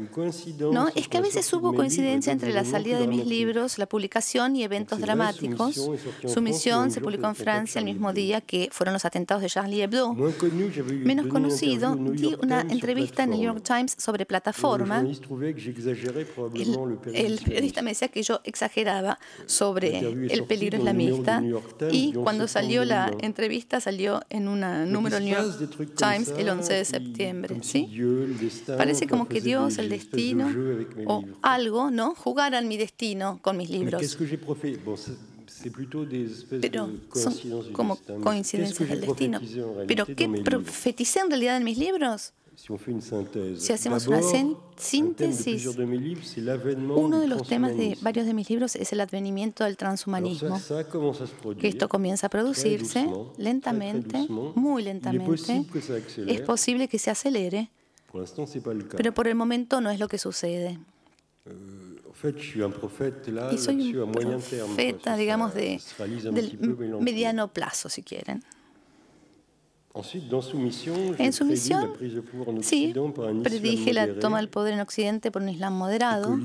¿No? Es que a veces hubo coincidencia entre la salida de mis libros, la publicación y eventos dramáticos. Sumisión se publicó en Francia el mismo día que fueron los atentados de Charlie Hebdo. Menos conocido, di una entrevista en el New York Times sobre plataforma. El periodista me decía que yo exageraba sobre el peligro islamista y cuando salió la entrevista salió en un número del New York Times el 11 de septiembre. ¿Sí? Parece como que Dios, el destino o algo, ¿no? Jugaran mi destino con mis libros. Pero son como coincidencias del destino. ¿Pero qué profeticé en realidad en mis libros? Si hacemos una síntesis, uno de los temas de varios de mis libros es el advenimiento del transhumanismo. Que esto comienza a producirse lentamente, muy lentamente. Es posible que se acelere, pero por el momento no es lo que sucede. Y soy un profeta, digamos, del mediano plazo, si quieren. En su misión, sí, predije la toma del poder en Occidente por un Islam moderado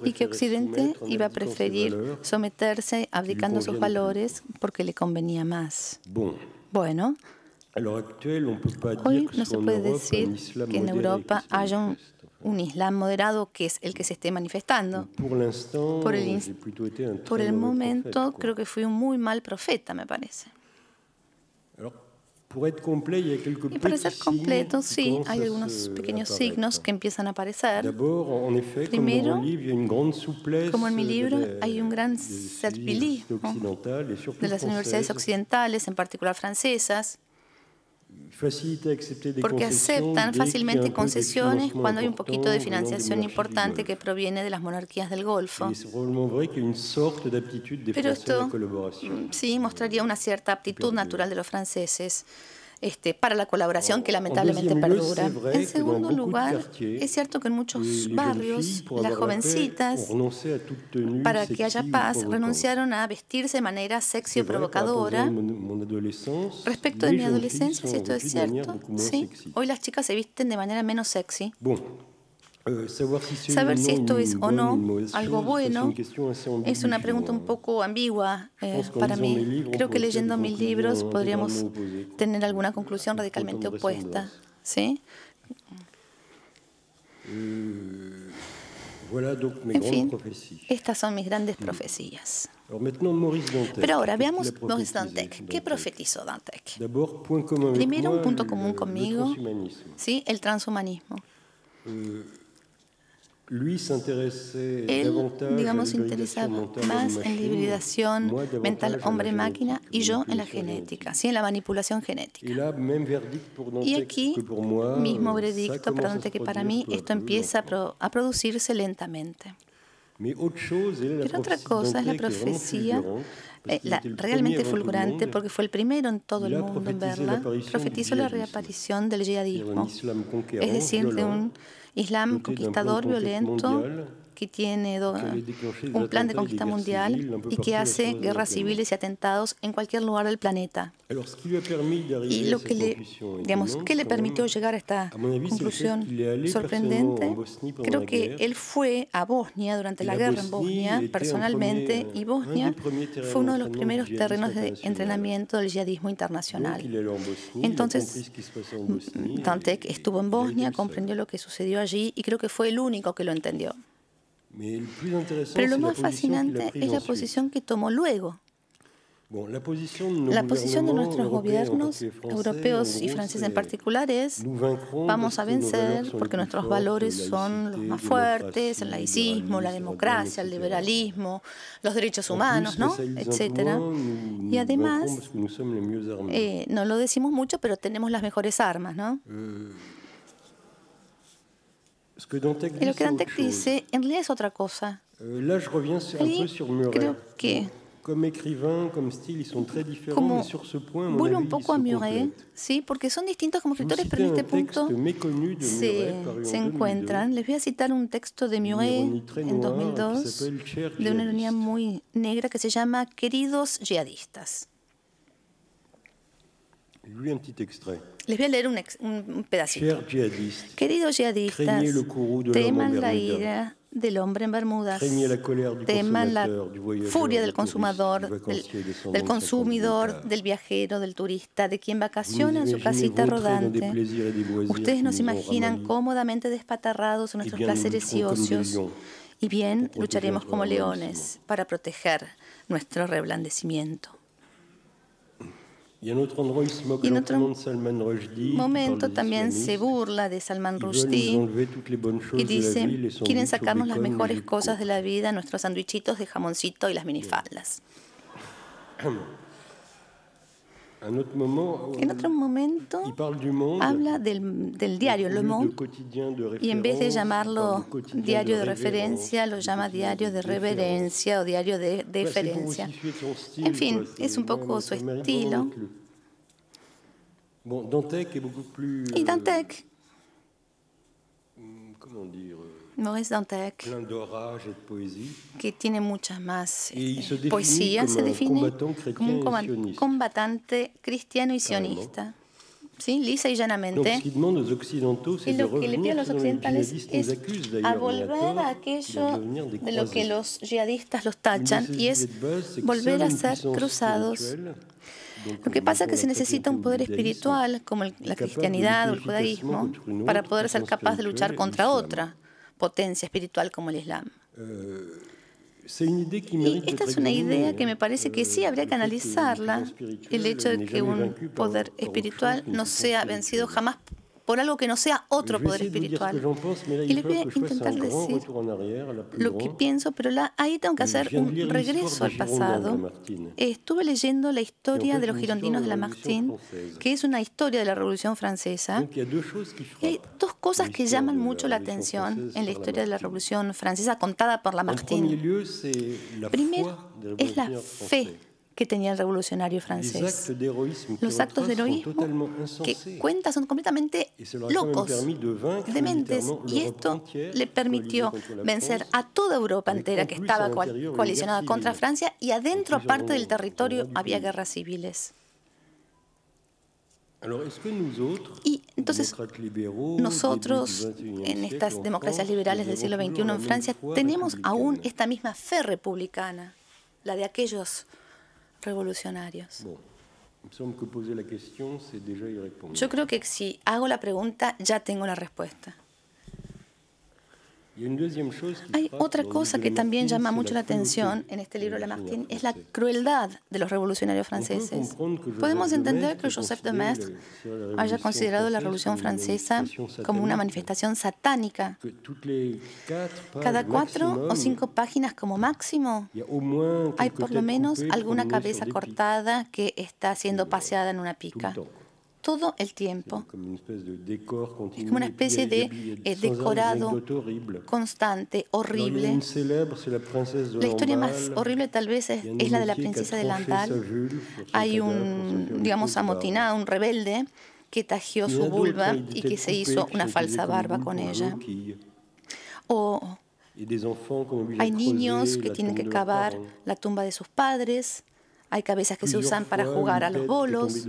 y que Occidente iba a preferir someterse abdicando sus valores porque le convenía más. Bueno, hoy no se puede decir que en Europa haya un Islam moderado que es el que se esté manifestando. Por el momento, creo que fui un muy mal profeta, me parece. Y para ser completo, sí, hay algunos pequeños signos que empiezan a aparecer. Primero, como en mi libro, hay un gran servilismo de las universidades occidentales, en particular francesas, porque aceptan fácilmente concesiones cuando hay un poquito de financiación importante que proviene de las monarquías del Golfo. Pero esto sí mostraría una cierta aptitud natural de los franceses para la colaboración que lamentablemente perdura. En segundo lugar, es cierto que en muchos barrios las jovencitas, para que haya paz, renunciaron a vestirse de manera sexy o provocadora. Respecto de mi adolescencia, si esto es cierto, sí, hoy las chicas se visten de manera menos sexy. Saber si esto es o no algo bueno es una pregunta un poco ambigua para mí. Creo que leyendo mis libros podríamos tener alguna conclusión radicalmente opuesta. ¿Sí? En fin, estas son mis grandes profecías. Pero ahora veamos Maurice Dantec. ¿Qué profetizó Dantec? Primero, un punto común conmigo, ¿sí? El transhumanismo. Él, digamos, interesaba más en la hibridación mental hombre-máquina y yo en la genética, ¿sí? En la manipulación genética. Y aquí, mismo veredicto, que para mí esto empieza a producirse lentamente. Pero otra cosa es la profecía, realmente fulgurante, porque fue el primero en todo el mundo en verla, profetizó la reaparición del yihadismo, es decir, de un Islam conquistador, violento, que tiene un plan de conquista mundial y que hace guerras civiles y atentados en cualquier lugar del planeta. Y lo que ¿qué le permitió llegar a esta conclusión sorprendente? Creo que él fue a Bosnia durante la guerra en Bosnia, personalmente, y Bosnia fue uno de los primeros terrenos de entrenamiento del yihadismo internacional. Entonces, Dantec estuvo en Bosnia, comprendió lo que sucedió allí y creo que fue el único que lo entendió. Pero lo más fascinante es la posición que tomó luego. La posición de nuestros gobiernos, europeos y franceses en particular, es: vamos a vencer porque nuestros valores son los más fuertes, el laicismo, la democracia, el liberalismo, los derechos humanos, ¿no? Etcétera. Y además, no lo decimos mucho, pero tenemos las mejores armas, ¿no? Y lo que Dantec dice, en realidad es otra cosa. Creo que vuelve un poco a Muret, ¿sí? Porque son distintos como escritores, pero en este punto se encuentran. Les voy a citar un texto de Muret en 2002, de una ironía muy negra que se llama Queridos yihadistas. Les voy a leer un pedacito. Queridos yihadistas, teman la ira del hombre en Bermudas, teman la furia del consumador, del consumidor, del viajero, del turista, de quien vacaciona en su casita rodante. Ustedes nos imaginan cómodamente despatarrados en nuestros placeres y ocios. Y bien, lucharemos como leones para proteger nuestro reblandecimiento. Y en otro momento también se burla de Salman Rushdie y dice: quieren sacarnos las mejores cosas de la vida, nuestros sandwichitos de jamoncito y las minifaldas. En otro momento habla del diario Le Monde y en vez de llamarlo diario de referencia, lo llama diario de reverencia o diario de deferencia. En fin, es un poco su estilo. Y Dantec, Maurice Dantec, que tiene muchas más poesía, se define como un combatante cristiano y sionista. ¿Sí? Lisa y llanamente. Y lo que le pide a los occidentales es a volver a aquello de lo que los yihadistas los tachan, y es volver a ser cruzados. Lo que pasa es que se necesita un poder espiritual, como la cristianidad o el judaísmo, para poder ser capaz de luchar contra otra potencia espiritual como el Islam. Y esta es una idea que me parece que sí habría que analizarla, el hecho de que un poder espiritual no sea vencido jamás por algo que no sea otro poder espiritual. Y les voy a intentar decir lo que pienso, pero ahí tengo que hacer un regreso al pasado. Estuve leyendo la historia de los girondinos de Lamartine, que es una historia de la Revolución Francesa. Y hay dos cosas que llaman mucho la atención en la historia de la Revolución Francesa contada por Lamartine. Primero, es la fe que tenía el revolucionario francés. Los actos de heroísmo que cuenta son completamente locos, dementes, y esto le permitió vencer a toda Europa entera que estaba coalicionada contra Francia, y adentro, aparte del territorio, había guerras civiles. Y entonces, nosotros, en estas democracias liberales del siglo XXI en Francia, tenemos aún esta misma fe republicana, la de aquellos revolucionarios. Yo creo que si hago la pregunta, ya tengo la respuesta. Hay otra cosa que también llama mucho la atención en este libro de Lamartine, es la crueldad de los revolucionarios franceses. Podemos entender que Joseph de Maistre haya considerado la Revolución Francesa como una manifestación satánica. Cada 4 o 5 páginas como máximo hay por lo menos alguna cabeza cortada que está siendo paseada en una pica. Todo el tiempo. Es como una especie de decorado constante, horrible. La historia más horrible tal vez es la de la princesa de Landal. Hay un, digamos, amotinado, un rebelde que tajió su vulva y que se hizo una falsa barba con ella. O hay niños que tienen que cavar la tumba de sus padres. Hay cabezas que se usan para jugar a los bolos.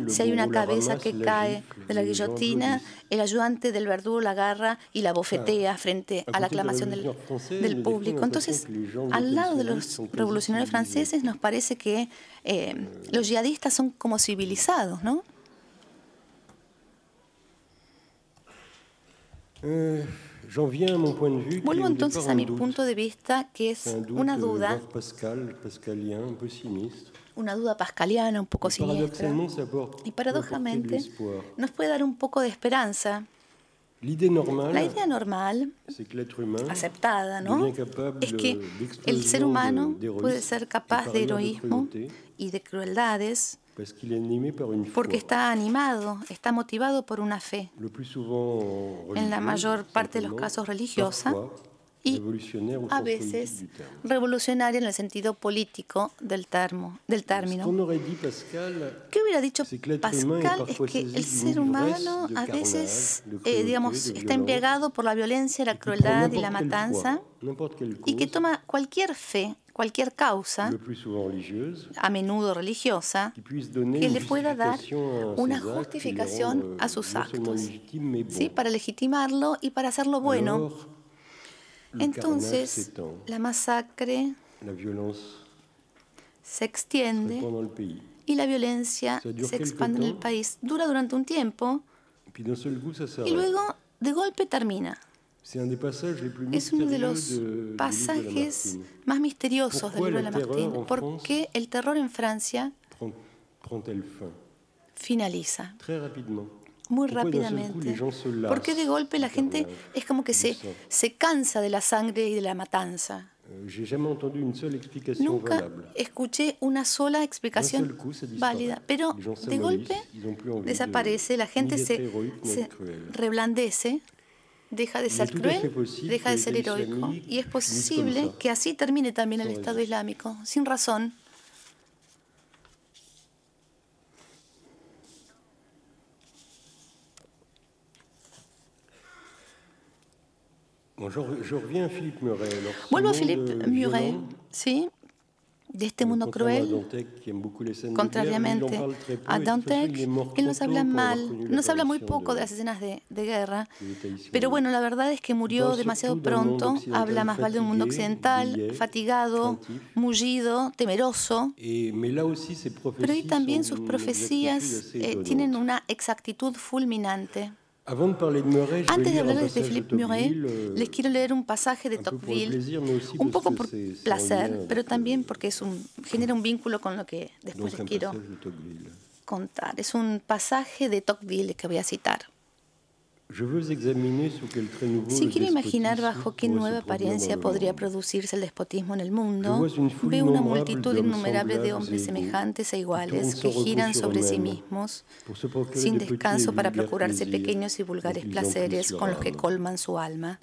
Si hay una cabeza que cae de la guillotina, el ayudante del verdugo la agarra y la bofetea frente a la aclamación del público. Entonces, al lado de los revolucionarios franceses, nos parece que los yihadistas son como civilizados, ¿no? Vuelvo entonces a mi punto de vista, que es una duda pascaliana, un poco siniestra, y paradójicamente nos puede dar un poco de esperanza. La idea normal, aceptada, ¿no?, es que el ser humano puede ser capaz de heroísmo y de crueldades porque está animado, está motivado por una fe, en la mayor parte de los casos religiosa, y a veces revolucionaria en el sentido político del término. ¿Qué hubiera dicho Pascal? Es que el ser humano a veces, digamos, está embriagado por la violencia, la crueldad y la matanza, y que toma cualquier fe, cualquier causa, a menudo religiosa, que le pueda dar una justificación a sus actos, ¿sí?, para legitimarlo y para hacerlo bueno. Entonces, la masacre se extiende y la violencia se expande en el país. Dura durante un tiempo y luego, de golpe, termina. Es uno de los pasajes más misteriosos del libro de Lamartine, porque el terror en Francia finaliza muy rápidamente, porque de golpe la gente es como que se cansa de la sangre y de la matanza. Nunca escuché una sola explicación válida, pero de golpe desaparece, la gente se reblandece, deja de ser cruel, deja de ser heroico, y es posible que así termine también el Estado Islámico, sin razón. Vuelvo a Philippe Muret, ¿sí? De este mundo cruel, contrariamente a Dantec, él nos habla mal, nos habla muy poco de las escenas de guerra, pero bueno, la verdad es que murió demasiado pronto, habla más vale de un mundo occidental, fatigado, mullido, temeroso, pero ahí también sus profecías tienen una exactitud fulminante. Antes de hablarles de Philippe Muret, les quiero leer un pasaje de Tocqueville, un poco por placer, pero también porque genera un vínculo con lo que después les quiero contar. Es un pasaje de Tocqueville que voy a citar. Si quiero imaginar bajo qué nueva apariencia podría producirse el despotismo en el mundo, veo una multitud innumerable de hombres semejantes e iguales que giran sobre sí mismos sin descanso para procurarse pequeños y vulgares placeres con los que colman su alma.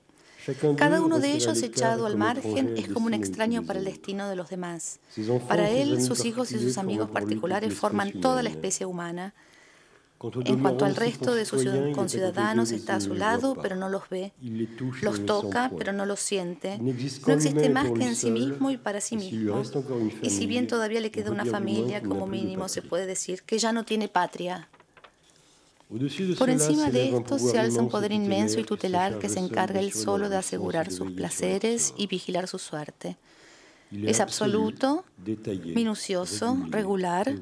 Cada uno de ellos, echado al margen, es como un extraño para el destino de los demás. Para él, sus hijos y sus amigos particulares forman toda la especie humana. En cuanto al resto de sus conciudadanos, está a su lado, pero no los ve. Los toca, pero no los siente. No existe más que en sí mismo y para sí mismo. Y si bien todavía le queda una familia, como mínimo se puede decir que ya no tiene patria. Por encima de esto se alza un poder inmenso y tutelar que se encarga él solo de asegurar sus placeres y vigilar su suerte. Es absoluto, minucioso, regular,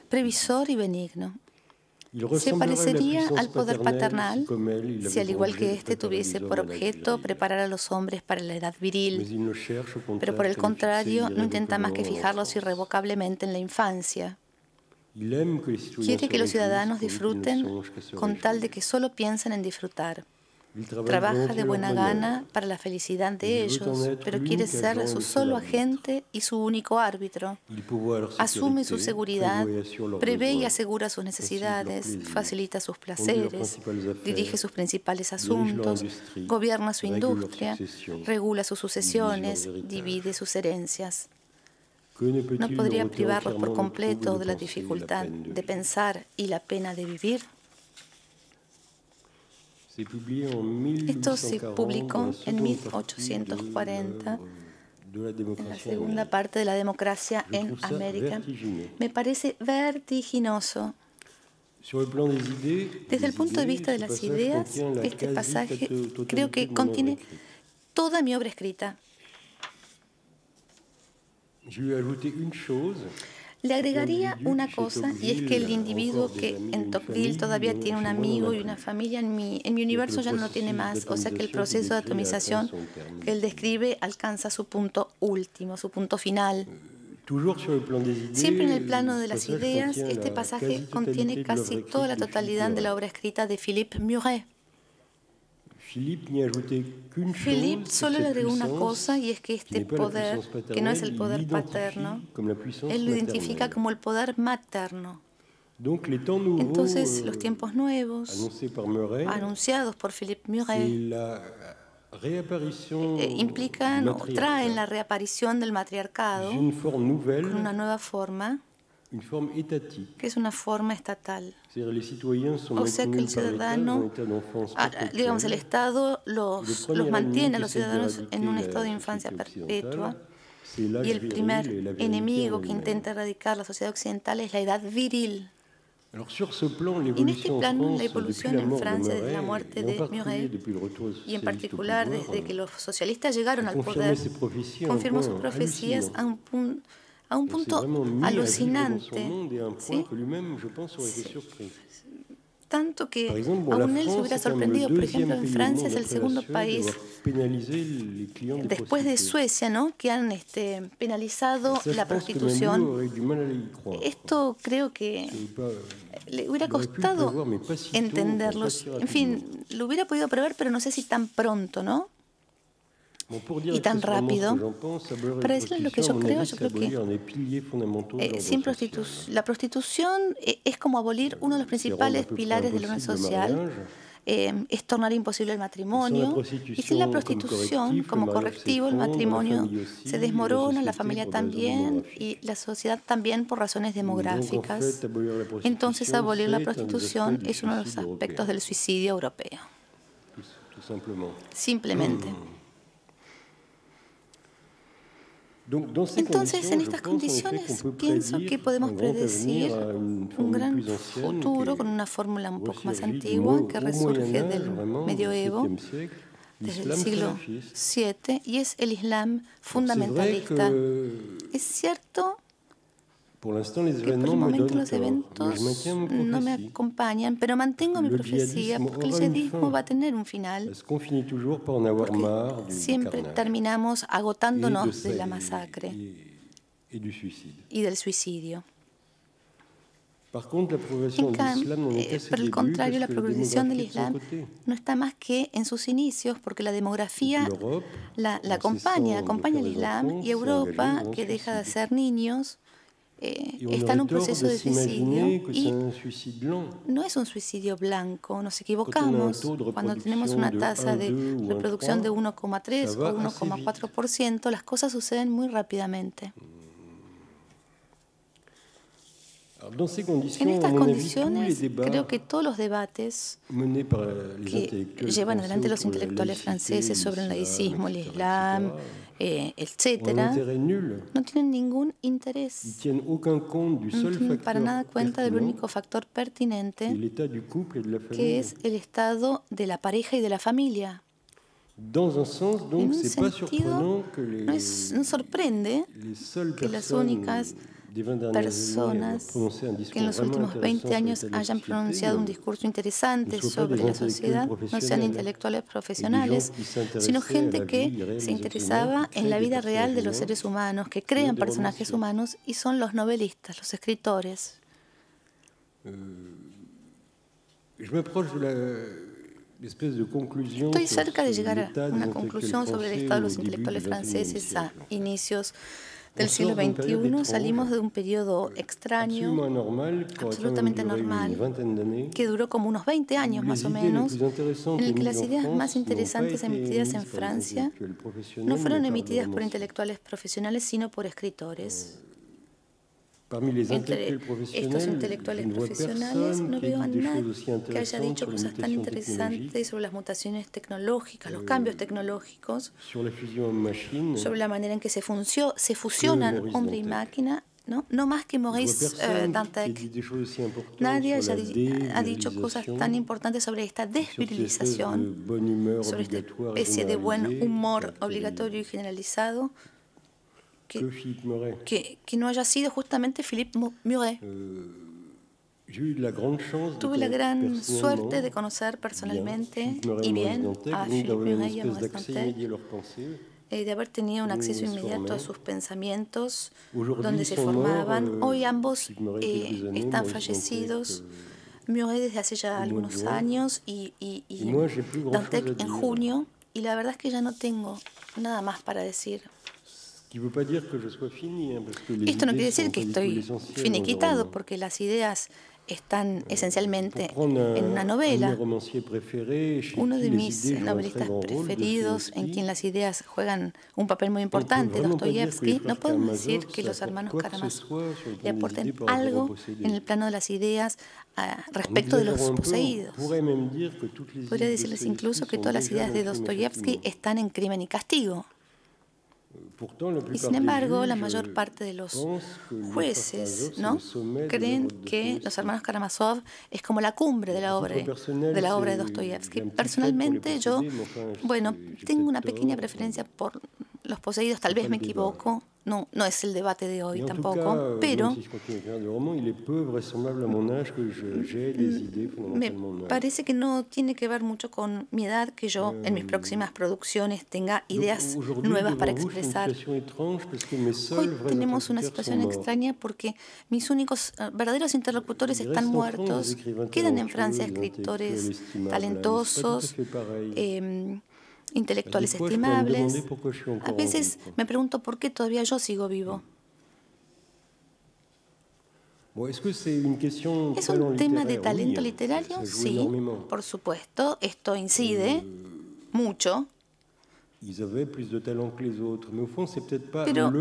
previsor y benigno. Se parecería al poder paternal si, al igual que éste, tuviese por objeto preparar a los hombres para la edad viril, pero por el contrario no intenta más que fijarlos irrevocablemente en la infancia. Quiere que los ciudadanos disfruten con tal de que solo piensen en disfrutar. Trabaja de buena gana para la felicidad de ellos, pero quiere ser su solo agente y su único árbitro. Asume su seguridad, prevé y asegura sus necesidades, facilita sus placeres, dirige sus principales asuntos, gobierna su industria, regula sus sucesiones, divide sus herencias. ¿No podría privarlos por completo de la dificultad de pensar y la pena de vivir? Esto se publicó en 1840, en la segunda parte de la democracia en América. Me parece vertiginoso. Desde el punto de vista de las ideas, este pasaje creo que contiene toda mi obra escrita. Le agregaría una cosa, y es que el individuo que en Tocqueville todavía tiene un amigo y una familia, en mi universo ya no lo tiene más. O sea que el proceso de atomización que él describe alcanza su punto último, su punto final. Siempre en el plano de las ideas, este pasaje contiene casi toda la totalidad de la obra escrita de Philippe Muret. Philippe solo le agregó una cosa, y es que este poder, que no es el poder paterno, él lo identifica como el poder materno. Entonces, los tiempos nuevos, anunciados por Philippe Muret, implican o traen la reaparición del matriarcado con una nueva forma, que es una forma estatal. O sea que el ciudadano, digamos, el Estado los mantiene a los ciudadanos en un estado de infancia perpetua, y el primer enemigo que intenta erradicar la sociedad occidental es la edad viril. Y en este plano, la evolución en Francia desde la muerte de Muret, y en particular desde que los socialistas llegaron al poder, confirmó sus profecías a un punto alucinante, ¿sí? Tanto que aún él se hubiera sorprendido. Por ejemplo, en Francia es el segundo país, después de Suecia, ¿no?, que han penalizado la prostitución. Esto creo que le hubiera costado entenderlos. En fin, lo hubiera podido prever, pero no sé si tan pronto, ¿no? y tan rápido. Para decirles lo que yo creo que la prostitución es como abolir uno de los principales pilares del orden social. Es tornar imposible el matrimonio, y sin la prostitución como correctivo el matrimonio se desmorona, la familia también y la sociedad también por razones demográficas. Entonces abolir la prostitución es uno de los aspectos del suicidio europeo. Simplemente. Entonces, en estas condiciones, pienso que podemos predecir un gran futuro con una fórmula un poco más antigua que resurge del medioevo, desde el siglo VII, y es el Islam fundamentalista. Es cierto que por el momento los eventos no me acompañan, pero mantengo mi profecía porque el yihadismo va a tener un final. Siempre terminamos agotándonos de la masacre y del suicidio. Por el contrario, la progresión del Islam no está más que en sus inicios, porque la demografía la acompaña al Islam, y Europa, que deja de ser niños, está en un proceso de suicidio, y no es un suicidio blanco, nos equivocamos. Cuando tenemos una tasa de reproducción de 1,3 o 1,4%, las cosas suceden muy rápidamente. En estas condiciones, creo que todos los debates que llevan adelante los intelectuales franceses sobre el laicismo, el Islam, etcétera, no tienen ningún interés. No tienen para nada cuenta del único factor pertinente, que es el estado de la pareja y de la familia. En un sentido, no sorprende que las únicas personas que en los últimos 20 años hayan pronunciado un discurso interesante sobre la sociedad no sean intelectuales profesionales, sino gente que se interesaba en la vida real de los seres humanos, que crean personajes humanos, y son los novelistas, los escritores. Estoy cerca de llegar a una conclusión sobre el estado de los intelectuales franceses a inicios del siglo XXI. Salimos de un periodo extraño, absolutamente normal, que duró como unos 20 años más o menos, en el que las ideas más interesantes emitidas en Francia no fueron emitidas por intelectuales profesionales, sino por escritores. Entre estos intelectuales profesionales no veo a nadie que haya dicho cosas tan interesantes sobre las mutaciones tecnológicas, los cambios tecnológicos, sobre la manera en que se fusionan hombre y máquina, no más que Maurice Dantec. Nadie ha dicho cosas tan importantes sobre esta desvirilización, sobre esta especie de buen humor obligatorio y generalizado, que no haya sido justamente Philippe Muret. Tuve la gran suerte de conocer personalmente y bien a Philippe Muret y a Maurice Dantec, de haber tenido un acceso inmediato a sus pensamientos, donde se formaban. Hoy ambos están fallecidos. Muret desde hace ya algunos años y Dantec en junio, y la verdad es que ya no tengo nada más para decir. Esto no quiere decir que estoy finiquitado, porque las ideas están esencialmente en una novela. Uno de mis novelistas preferidos, en quien las ideas juegan un papel muy importante, Dostoyevsky, no podemos decir que los hermanos Karamazov le aporten algo en el plano de las ideas respecto de los poseídos. Podría decirles incluso que todas las ideas de Dostoyevsky están en Crimen y Castigo. Y sin embargo, la mayor parte de los jueces creen que Los hermanos Karamazov es como la cumbre de la obra de Dostoyevsky. Personalmente, yo, tengo una pequeña preferencia por Los poseídos, tal vez me equivoco, no es el debate de hoy tampoco, pero me parece que no tiene que ver mucho con mi edad, que yo en mis próximas producciones tenga ideas nuevas para expresar. Hoy tenemos una situación extraña porque mis únicos verdaderos interlocutores están muertos. Quedan en Francia escritores talentosos, intelectuales estimables. A veces me pregunto por qué todavía yo sigo vivo. ¿Es un tema de talento literario? Sí, por supuesto. Esto incide mucho. Pero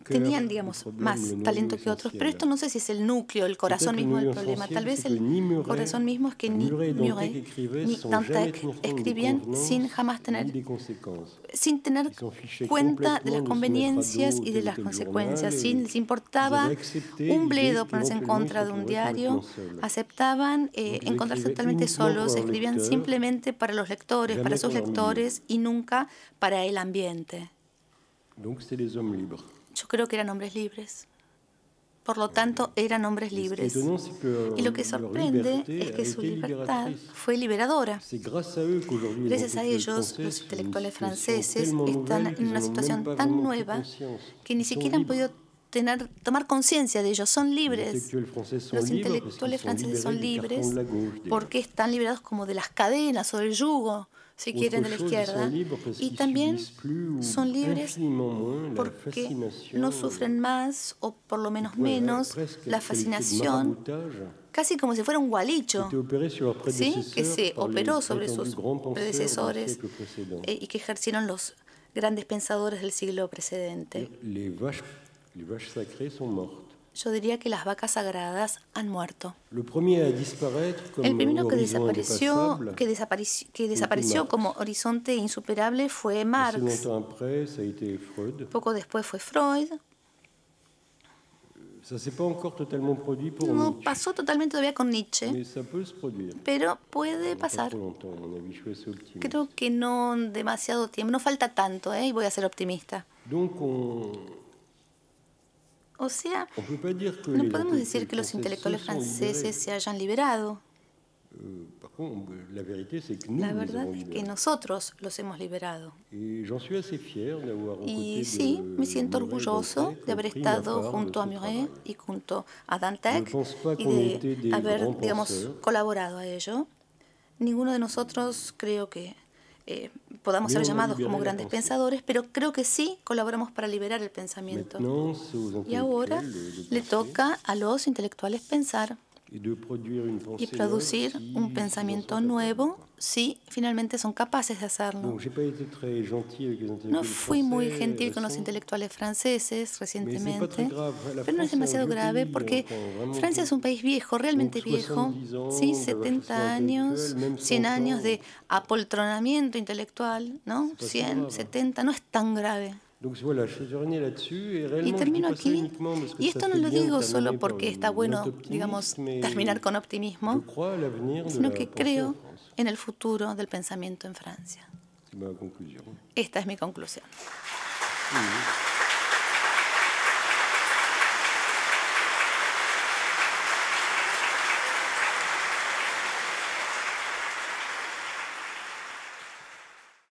tenían, digamos, más talento que otros, pero esto no sé si es el núcleo, el corazón mismo del problema. Tal vez el corazón mismo es que ni Muret ni Dantec escribían sin tener cuenta de las conveniencias y de las consecuencias. Si les importaba un bledo ponerse en contra de un diario, aceptaban encontrarse totalmente solos, escribían simplemente para los lectores, para sus lectores y nunca para el ambiente. Yo creo que eran hombres libres. Por lo tanto, eran hombres libres. Y lo que sorprende es que su libertad fue liberadora. Gracias a ellos, los intelectuales franceses están en una situación tan nueva que ni siquiera han podido tomar conciencia de ellos. Son libres. Los intelectuales franceses son libres porque están liberados como de las cadenas o del yugo, si quieren, de la izquierda. Y también son libres porque no sufren más, o por lo menos menos, la fascinación, casi como si fuera un gualicho, ¿sí?, que se operó sobre sus predecesores y que ejercieron los grandes pensadores del siglo precedente. Yo diría que las vacas sagradas han muerto. El primero que desapareció como horizonte insuperable fue Marx. Poco después fue Freud. No pasó totalmente todavía con Nietzsche, pero puede pasar. Creo que no demasiado tiempo, no falta tanto, y voy a ser optimista. O sea, no podemos decir que los intelectuales franceses se hayan liberado. La verdad es que nosotros los hemos liberado. Y sí, me siento orgulloso de haber estado junto a Muret y junto a Dantec y de haber, digamos, colaborado a ello. Ninguno de nosotros creo que podamos ser llamados como grandes pensadores, pero creo que sí colaboramos para liberar el pensamiento. Y ahora le toca a los intelectuales pensar y producir un pensamiento nuevo si finalmente son capaces de hacerlo. No fui muy gentil con los intelectuales franceses recientemente, pero no es demasiado grave porque Francia es un país viejo, realmente viejo, ¿sí? 70 años, 100 años de apoltronamiento intelectual, ¿no? 100, 70, no es tan grave. Y termino aquí, y esto no lo digo solo porque está bueno, digamos, terminar con optimismo, sino que creo en el futuro del pensamiento en Francia. Esta es mi conclusión.